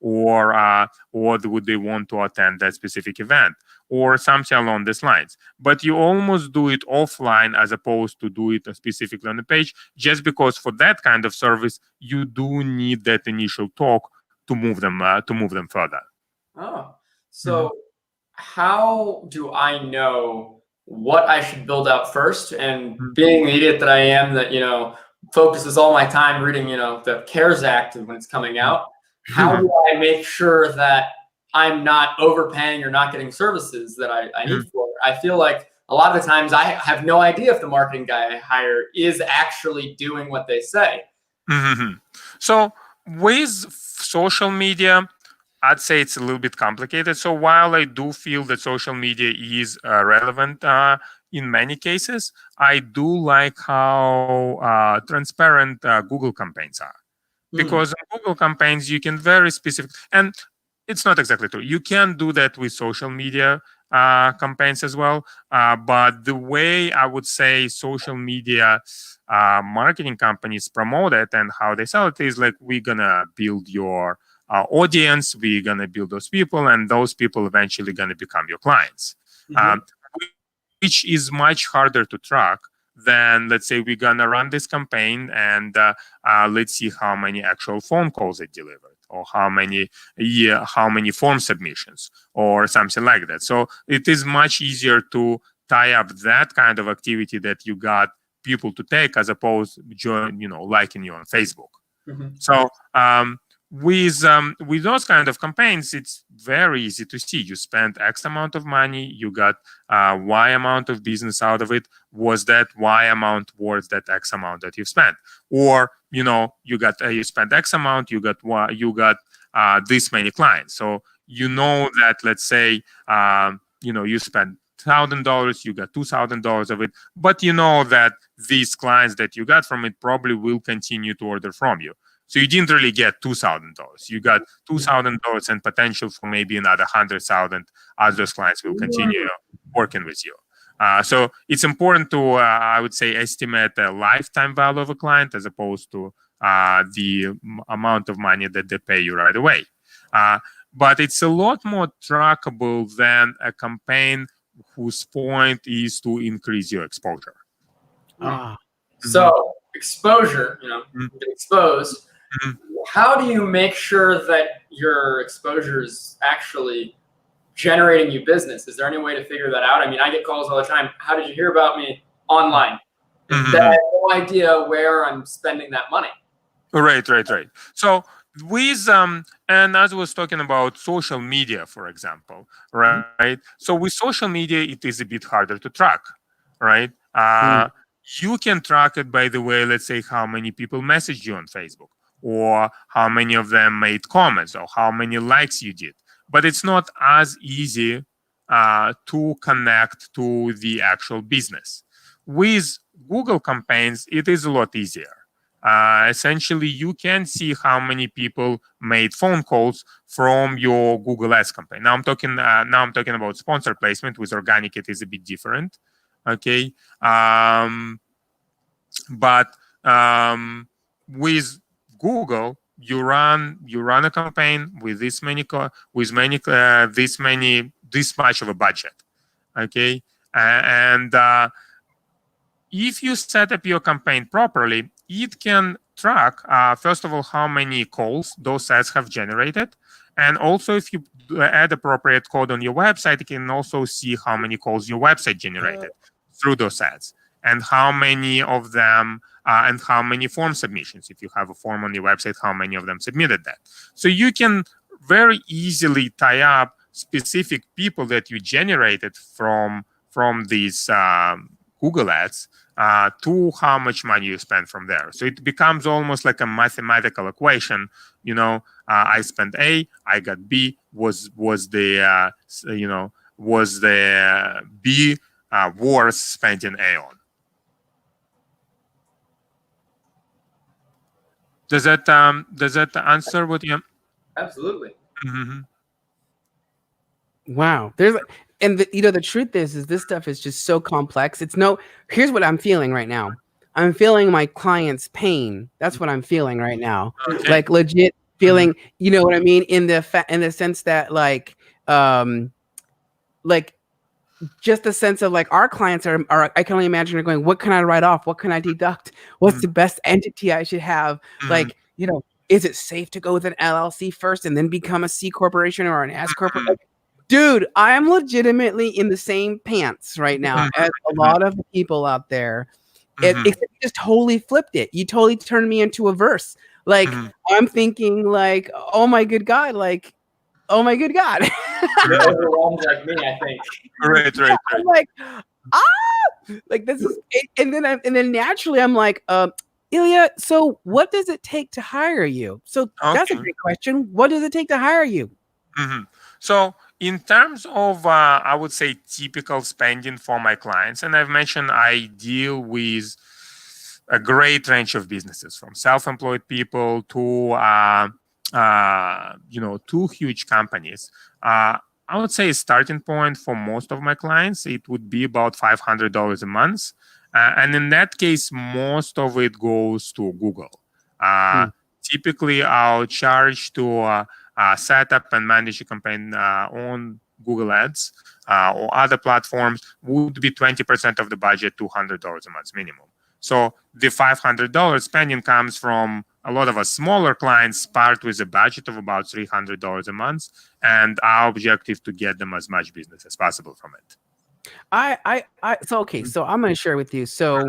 or would they want to attend that specific event, or something along these lines. But you almost do it offline as opposed to do it specifically on the page, just because for that kind of service you do need that initial talk to move them further. Oh, so how do I know what I should build out first? And being the idiot that I am, that focuses all my time reading the CARES Act when it's coming out, how do I make sure that I'm not overpaying or not getting services that I need for it? I feel like a lot of the times I have no idea if the marketing guy I hire is actually doing what they say. So with social media, I'd say it's a little bit complicated. So while I do feel that social media is relevant in many cases, I do like how transparent Google campaigns are. Because in Google campaigns, you can very specific, and it's not exactly true. You can do that with social media campaigns as well. But the way I would say social media marketing companies promote it and how they sell it is like, we're gonna build your audience, we're gonna build those people, and those people eventually gonna become your clients, which is much harder to track than, let's say, we're gonna run this campaign and let's see how many actual phone calls it delivered, or how many form submissions, or something like that. So it is much easier to tie up that kind of activity that you got people to take, as opposed to liking you on Facebook. So with those kind of campaigns, it's very easy to see. You spent X amount of money, you got Y amount of business out of it. Was that Y amount worth that X amount that you spent? Or you spent X amount, you got Y, you got this many clients. So that, let's say you spent $1,000, you got $2,000 of it, but that these clients that you got from it probably will continue to order from you. So you didn't really get $2,000. You got $2,000 and potential for maybe another 100,000 as those clients will continue working with you. So it's important to, I would say, estimate the lifetime value of a client as opposed to the amount of money that they pay you right away. But it's a lot more trackable than a campaign whose point is to increase your exposure. So exposure, get exposed. How do you make sure that your exposure is actually generating you business? Is there any way to figure that out? I mean, I get calls all the time. How did you hear about me? Online. I have no idea where I'm spending that money. Right. So with and as I was talking about social media, for example, right? So with social media, it is a bit harder to track, right? You can track it by the way, let's say, how many people messaged you on Facebook, or how many of them made comments, or how many likes you did. But it's not as easy to connect to the actual business. With Google campaigns, it is a lot easier. Essentially, you can see how many people made phone calls from your Google Ads campaign. Now I'm talking about sponsor placement. With organic, it is a bit different. Okay, but with Google, you run a campaign with this much of a budget. Okay, and if you set up your campaign properly, it can track, first of all, how many calls those ads have generated. And also, if you add appropriate code on your website, you can also see how many calls your website generated through those ads, and how many of them, and how many form submissions. If you have a form on your website, how many of them submitted that. So you can very easily tie up specific people that you generated from these Google ads to how much money you spend from there. So it becomes almost like a mathematical equation. I spent A, I got B. Was the B worth spending A on? Does that answer what you? Absolutely. Wow. The truth is this stuff is just so complex. Here's what I'm feeling right now. I'm feeling my client's pain. That's what I'm feeling right now. Okay. Like legit feeling, you know what I mean, in the sense that like just the sense of like our clients are I can only imagine are going, what can I write off? What can I deduct? What's the best entity I should have? Like, you know, is it safe to go with an LLC first and then become a C corporation or an S corporation? Like, dude, I am legitimately in the same pants right now as a lot of the people out there. It just totally flipped it. You totally turned me into a verse. Like, I'm thinking like, oh my good God, like, oh my good God. You're overwhelmed like me, I think. Right. I'm like, like this is, and then naturally I'm like, Ilya, so what does it take to hire you? So that's a great question. What does it take to hire you? So in terms of, I would say, typical spending for my clients, and I've mentioned I deal with a great range of businesses, from self-employed people to to huge companies. I would say a starting point for most of my clients, it would be about $500 a month. And in that case, most of it goes to Google. Typically, I'll charge to set up and manage a campaign on Google Ads or other platforms would be 20% of the budget, $200 a month minimum. So the $500 spending comes from a lot of us smaller clients start with a budget of about $300 a month, and our objective to get them as much business as possible from it. So I'm going to share with you. So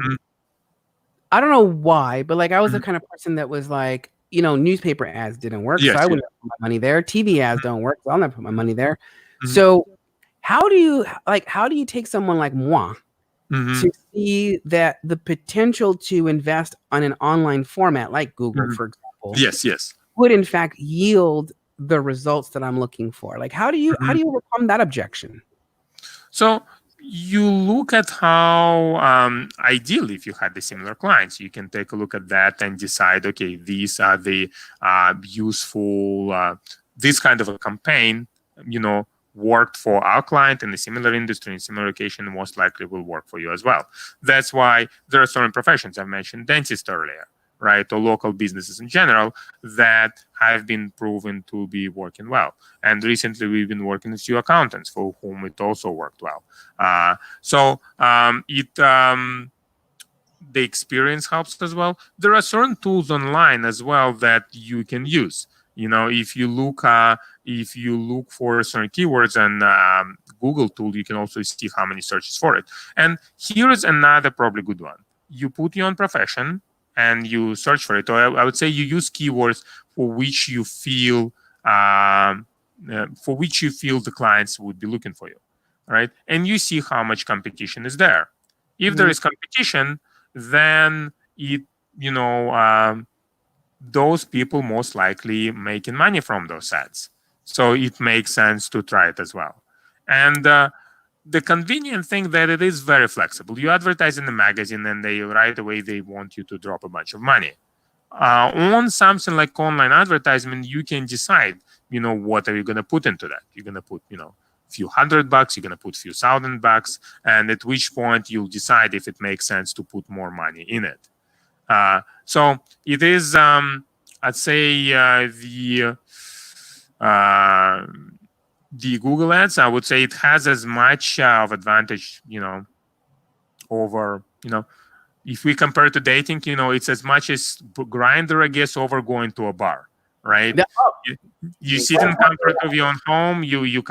I don't know why, but like I was the kind of person that was like, you know, newspaper ads didn't work, so I wouldn't put my money there. TV ads don't work, so I'll never put my money there. So how do you take someone like moi to see that the potential to invest on an online format like Google, for example, would in fact yield the results that I'm looking for? Like, how do you overcome that objection? So you look at how ideally, if you had the similar clients, you can take a look at that and decide, okay, these are the useful, this kind of a campaign, you know, worked for our client in a similar industry, in a similar location, most likely will work for you as well. That's why there are certain professions, I mentioned dentist earlier, right, or local businesses in general, that have been proven to be working well. And recently we've been working with a few accountants for whom it also worked well. The experience helps as well. There are certain tools online as well that you can use. You know, if you look for certain keywords and Google tool, you can also see how many searches for it. And here's another probably good one. You put your own profession and you search for it. Or I would say you use keywords for which you feel the clients would be looking for you, right? And you see how much competition is there. If there is competition, then those people most likely making money from those ads. So it makes sense to try it as well. And the convenient thing that it is very flexible. You advertise in the magazine and they right away they want you to drop a bunch of money. On something like online advertisement, you can decide, what are you going to put into that? You're going to put, a few $100, you're going to put a few $1,000, and at which point you'll decide if it makes sense to put more money in it. So it is, I'd say, the Google Ads, I would say it has as much of advantage, over, if we compare to dating, it's as much as Grindr, I guess, over going to a bar, right? You sit in comfort of your own home. You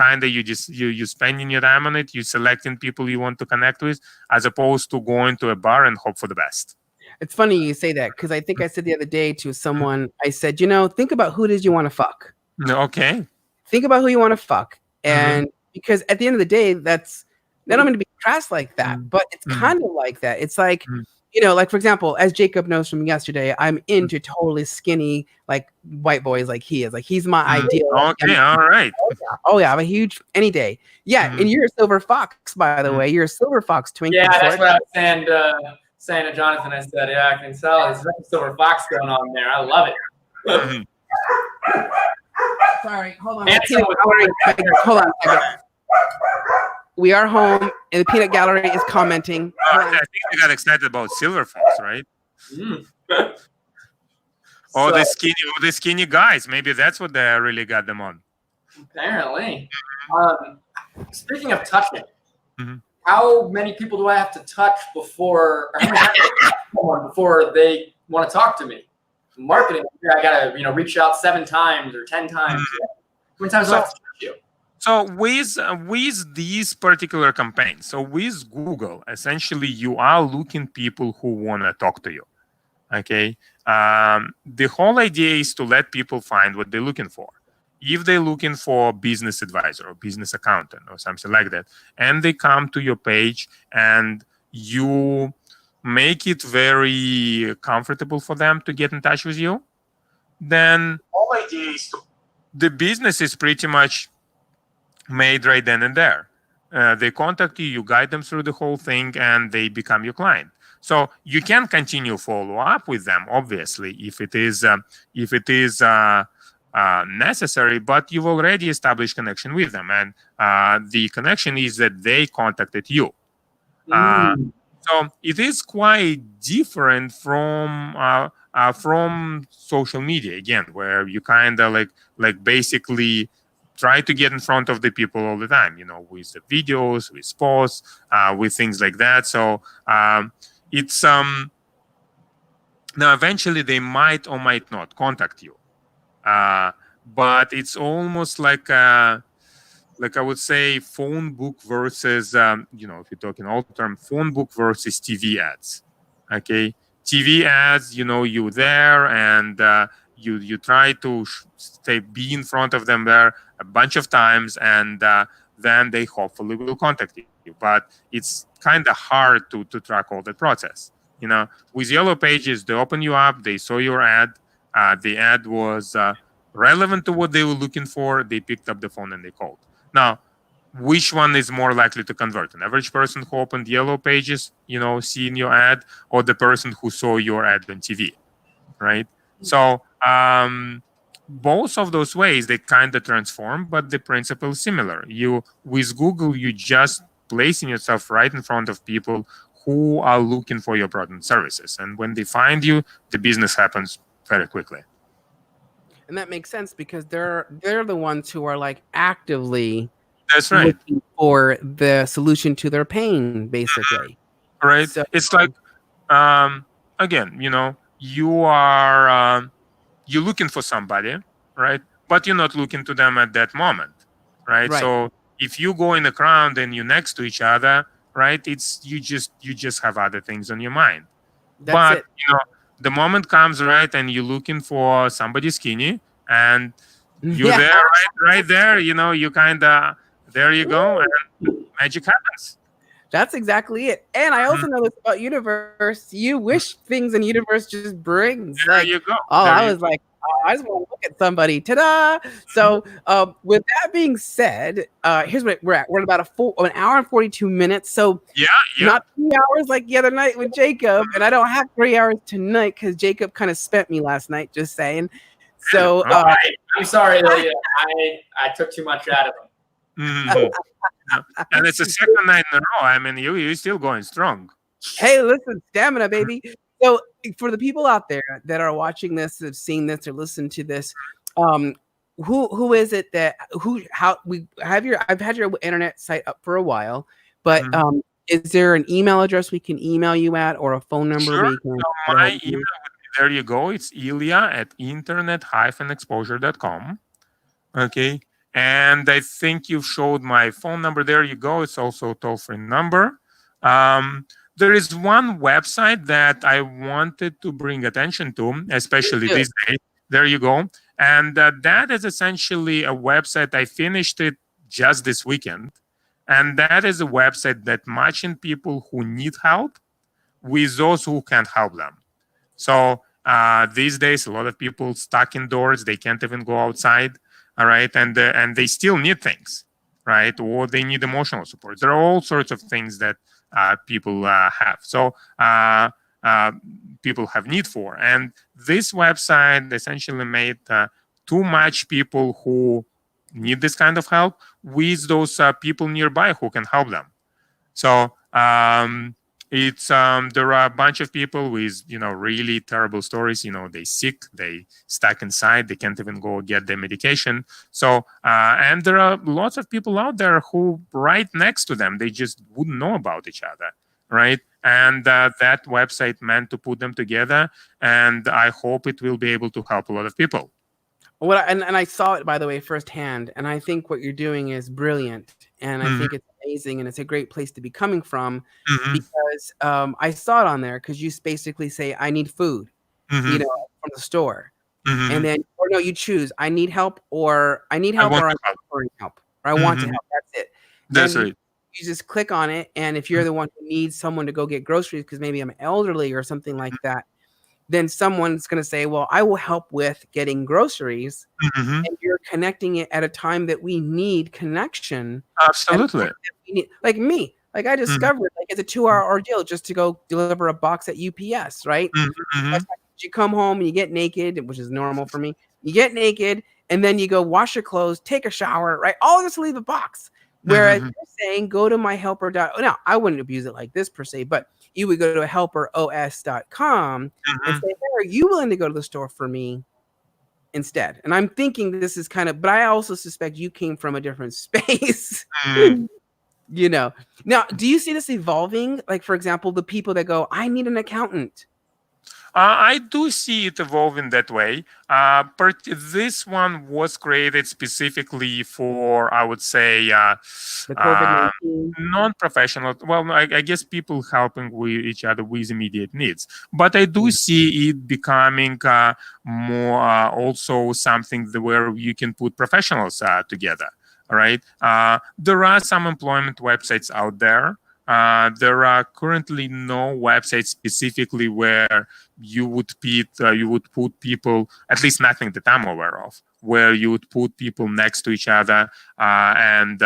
spending your time on it. You selecting people you want to connect with, as opposed to going to a bar and hope for the best. It's funny you say that, because I think I said the other day to someone, I said, think about who it is you want to fuck. Okay. Think about who you want to fuck. And because at the end of the day, that's not going to be crass like that, but it's kind of like that. It's like, like, for example, as Jacob knows from yesterday, I'm into totally skinny, like white boys like he is. Like, he's my ideal. Okay, all right. Oh, yeah. I'm a huge, any day. Yeah, and you're a silver fox, by the way. You're a silver fox twink. Yeah, that's what I was saying to Jonathan. I said, yeah, I can tell. There's like a silver fox going on there. I love it. Sorry, hold on. Hold on a second. We are home, and the peanut gallery is commenting. I think we got excited about silver fox, right? Or So the skinny guys. Maybe that's what they really got them on. apparently, speaking of touching, Mhm. how many people do I have to touch before, or how many times do I have to touch someone before they want to talk to me? Marketing, I gotta reach out 7 times or 10 times. Mhm. How many times do I have to touch you? So with these particular campaigns, so with Google, essentially you are looking people who want to talk to you. Okay, the whole idea is to let people find what they're looking for. If they're looking for business advisor or business accountant or something like that, and they come to your page and you make it very comfortable for them to get in touch with you, then whole idea is the business is pretty much made right then and there. They contact you, you guide them through the whole thing, and they become your client. So you can continue follow up with them, obviously, if it is necessary. But you've already established connection with them, and the connection is that they contacted you. So it is quite different from social media again, where you kind of like basically try to get in front of the people all the time, with the videos, with posts, with things like that. So it's now eventually they might or might not contact you, but it's almost like I would say phone book versus if you're talking old term, phone book versus TV ads. Okay, TV ads, you there and you try to be in front of them there a bunch of times, and then they hopefully will contact you. But it's kind of hard to track all that process. With Yellow Pages, they open you up, they saw your ad, the ad was relevant to what they were looking for. They picked up the phone and they called. Now, which one is more likely to convert? An average person who opened Yellow Pages, seeing your ad, or the person who saw your ad on TV, right? So both of those ways, they kind of transform, but the principle is similar. With Google, you just placing yourself right in front of people who are looking for your product and services. And when they find you, the business happens very quickly. And that makes sense because they're the ones who are like actively That's right. looking for the solution to their pain, basically. Right. So, It's like again, you are you're looking for somebody, right? But you're not looking to them at that moment, right? Right. So if you go in the crowd and you're next to each other, right? It's you just have other things on your mind. That's But it. the moment comes, right, and you're looking for somebody skinny, and you're Yeah. there, right there. You kind of there you go, and magic happens. That's exactly it. And I also know this about Universe. You wish things in Universe just brings. There Like, you go. oh, There I you was like, oh, I just want to look at somebody. Ta-da! So, with that being said, here's what we're at. We're at about an hour and 42 minutes. So, yeah. not 3 hours like the other night with Jacob. And I don't have 3 hours tonight because Jacob kind of spent me last night. Just saying. So, I'm sorry, Ilya. I took too much out of him. Mhm. And it's the second night in a row. I mean, you're still going strong. Hey, listen, stamina, baby. So for the people out there that are watching this, have seen this, or listened to this, who is it that I've had your internet site up for a while, but is there an email address we can email you at, or a phone number? Sure. We can So my email would be, there you go. It's ilya@internet-exposure.com. Okay. And I think you've showed my phone number. There you go. It's also a toll-free number. There is one website that I wanted to bring attention to, especially these days. There you go. And that is essentially a website. I finished it just this weekend. And that is a website that matching people who need help with those who can't help them. So these days, a lot of people stuck indoors. They can't even go outside. All right. And they still need things, right? Or they need emotional support. There are all sorts of things that people have. So people have need for. And this website essentially made to match people who need this kind of help with those people nearby who can help them. So It's there are a bunch of people with really terrible stories. They sick, they stuck inside, they can't even go get their medication. So and there are lots of people out there who right next to them, they just wouldn't know about each other, right? And that website meant to put them together, and I hope it will be able to help a lot of people. And I saw it, by the way, firsthand, and I think what you're doing is brilliant, and I think it's amazing, and it's a great place to be coming from, because I saw it on there because you basically say, I need food, from the store, and then, or no, you choose, I need help, or I need help, or I'm offering help, or I want to help. That's it. That's And right. you just click on it, and if you're the one who needs someone to go get groceries because maybe I'm elderly or something like that, then someone's going to say, well, I will help with getting groceries. And you're connecting it at a time that we need connection. Absolutely. Like me, like I discovered, like it's a 2-hour ordeal just to go deliver a box at UPS, right? You come home and you get naked, which is normal for me. You get naked and then you go wash your clothes, take a shower, right? All just leave a box. Whereas you're saying, go to my helper. Now, I wouldn't abuse it like this per se, but you would go to helperos.com and say, hey, are you willing to go to the store for me instead? And I'm thinking this is kind of, but I also suspect you came from a different space. Now, do you see this evolving? Like, for example, the people that go, I need an accountant. I do see it evolving that way. But this one was created specifically for, I would say, The COVID-19. non-professional. Well, I guess people helping with each other with immediate needs. But I do see it becoming more also something where you can put professionals together. Right? There are some employment websites out there. There are currently no websites specifically where you would put people, at least nothing that I'm aware of, where you would put people next to each other and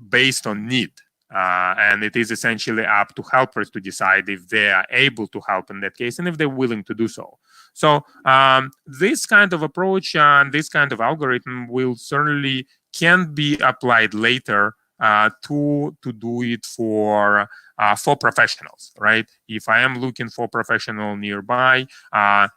based on need. And it is essentially up to helpers to decide if they are able to help in that case and if they're willing to do so. So this kind of approach and this kind of algorithm will certainly can be applied later to do it for professionals, right? If I am looking for professional nearby,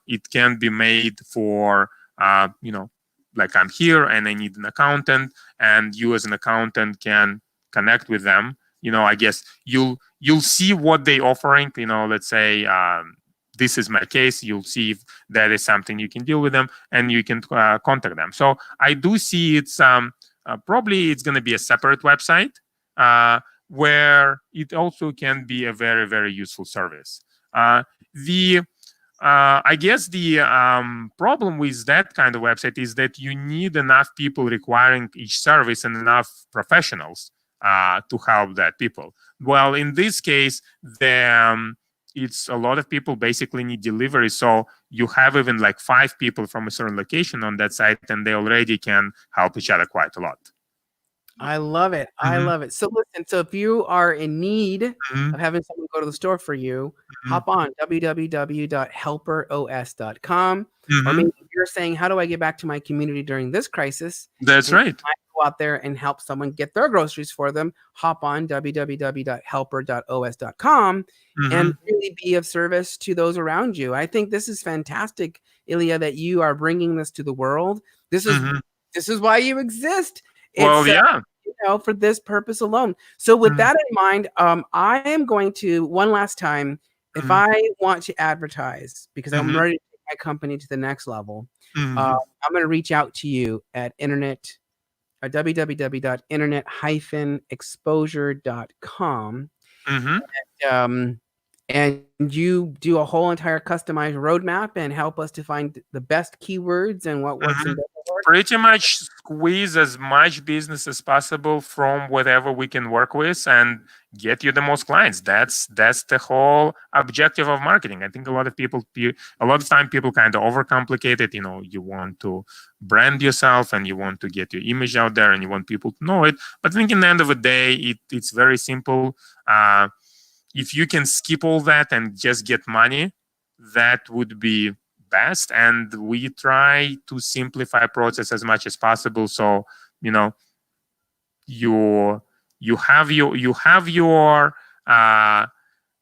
it can be made for like I'm here and I need an accountant, and you as an accountant can connect with them. I guess you'll see what they're offering. Let's say this is my case. You'll see if that is something you can deal with them, and you can contact them. So I do see it's probably it's going to be a separate website where it also can be a very, very useful service. I guess the problem with that kind of website is that you need enough people requiring each service and enough professionals to help that people. Well, in this case, it's a lot of people basically need delivery. So you have even like 5 people from a certain location on that site, and they already can help each other quite a lot. I love it. I love it. So listen, so if you are in need of having someone go to the store for you, hop on www.helperos.com. Or maybe you're saying, how do I get back to my community during this crisis? That's right. Go out there and help someone get their groceries for them. Hop on www.helper.os.com and really be of service to those around you. I think this is fantastic, Ilya, that you are bringing this to the world. This is why you exist. Well, yeah. For this purpose alone. So with that in mind, I am going to, one last time, if I want to advertise, because I'm ready to take my company to the next level, I'm going to reach out to you at www.internet-exposure.com. And you do a whole entire customized roadmap and help us to find the best keywords and what works and doesn't work. Pretty much squeeze as much business as possible from whatever we can work with and get you the most clients. That's the whole objective of marketing. I think a lot of time people kind of overcomplicate it. You want to brand yourself and you want to get your image out there and you want people to know it. But I think in the end of the day, it's very simple. If you can skip all that and just get money, that would be best. And we try to simplify process as much as possible. So, you have your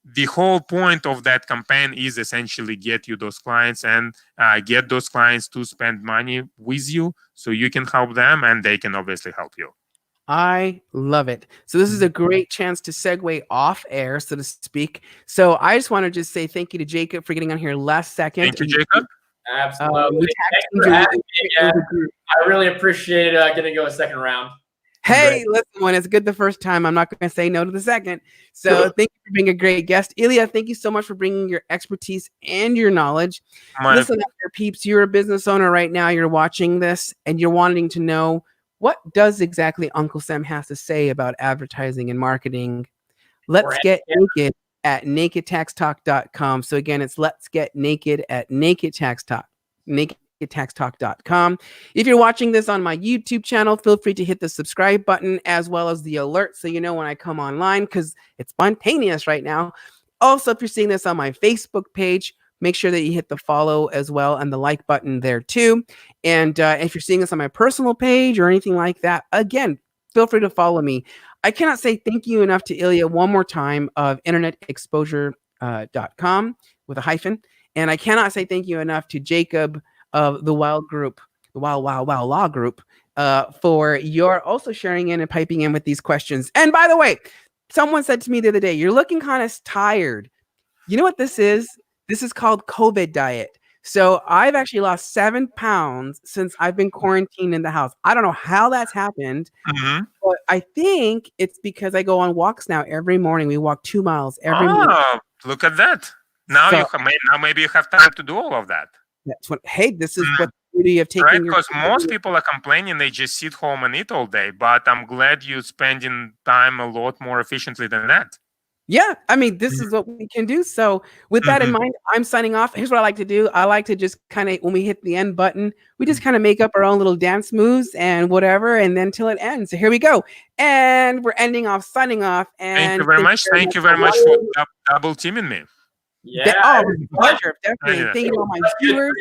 the whole point of that campaign is essentially get you those clients and get those clients to spend money with you so you can help them and they can obviously help you. I love it. So this is a great chance to segue off air, so to speak. So I just want to just say thank you to Jacob for getting on here last second. Thank you, Jacob. Absolutely. We Thanks for having me again. I really appreciate getting to go a second round. Hey, listen, when it's good the first time, I'm not going to say no to the second. So thank you for being a great guest. Ilya, thank you so much for bringing your expertise and your knowledge. Listen up there, peeps. You're a business owner right now. You're watching this and you're wanting to know what does exactly Uncle Sam has to say about advertising and marketing. Let's get naked at nakedtaxtalk.com. So again, it's let's get naked at nakedtaxtalk.com. If you're watching this on my YouTube channel, feel free to hit the subscribe button as well as the alert so you know when I come online, because it's spontaneous right now. Also, if you're seeing this on my Facebook page, make sure that you hit the follow as well and the like button there too. And if you're seeing this on my personal page or anything like that, again, feel free to follow me. I cannot say thank you enough to Ilya one more time of internetexposure.com with a hyphen. And I cannot say thank you enough to Jacob of the Wild Group, the Wild Law Group, for your also sharing in and piping in with these questions. And by the way, someone said to me the other day, you're looking kind of tired. You know what this is? This is called COVID diet. So I've actually lost 7 pounds since I've been quarantined in the house. I don't know how that's happened, but I think it's because I go on walks now every morning. We walk 2 miles every morning. Look at that. Now now maybe you have time to do all of that. That's what. Hey, this is what the beauty of taking. Right, because most people are complaining they just sit home and eat all day. But I'm glad you're spending time a lot more efficiently than that. Yeah, I mean, this is what we can do. So with that in mind, I'm signing off. Here's what I like to do. I like to just kind of, when we hit the end button, we just kind of make up our own little dance moves and whatever, and then till it ends. So here we go. And we're ending off, signing off. And thank you very much. Thank you very much for double teaming me. Yeah. Oh, it was a pleasure. Definitely. Thank you all my viewers.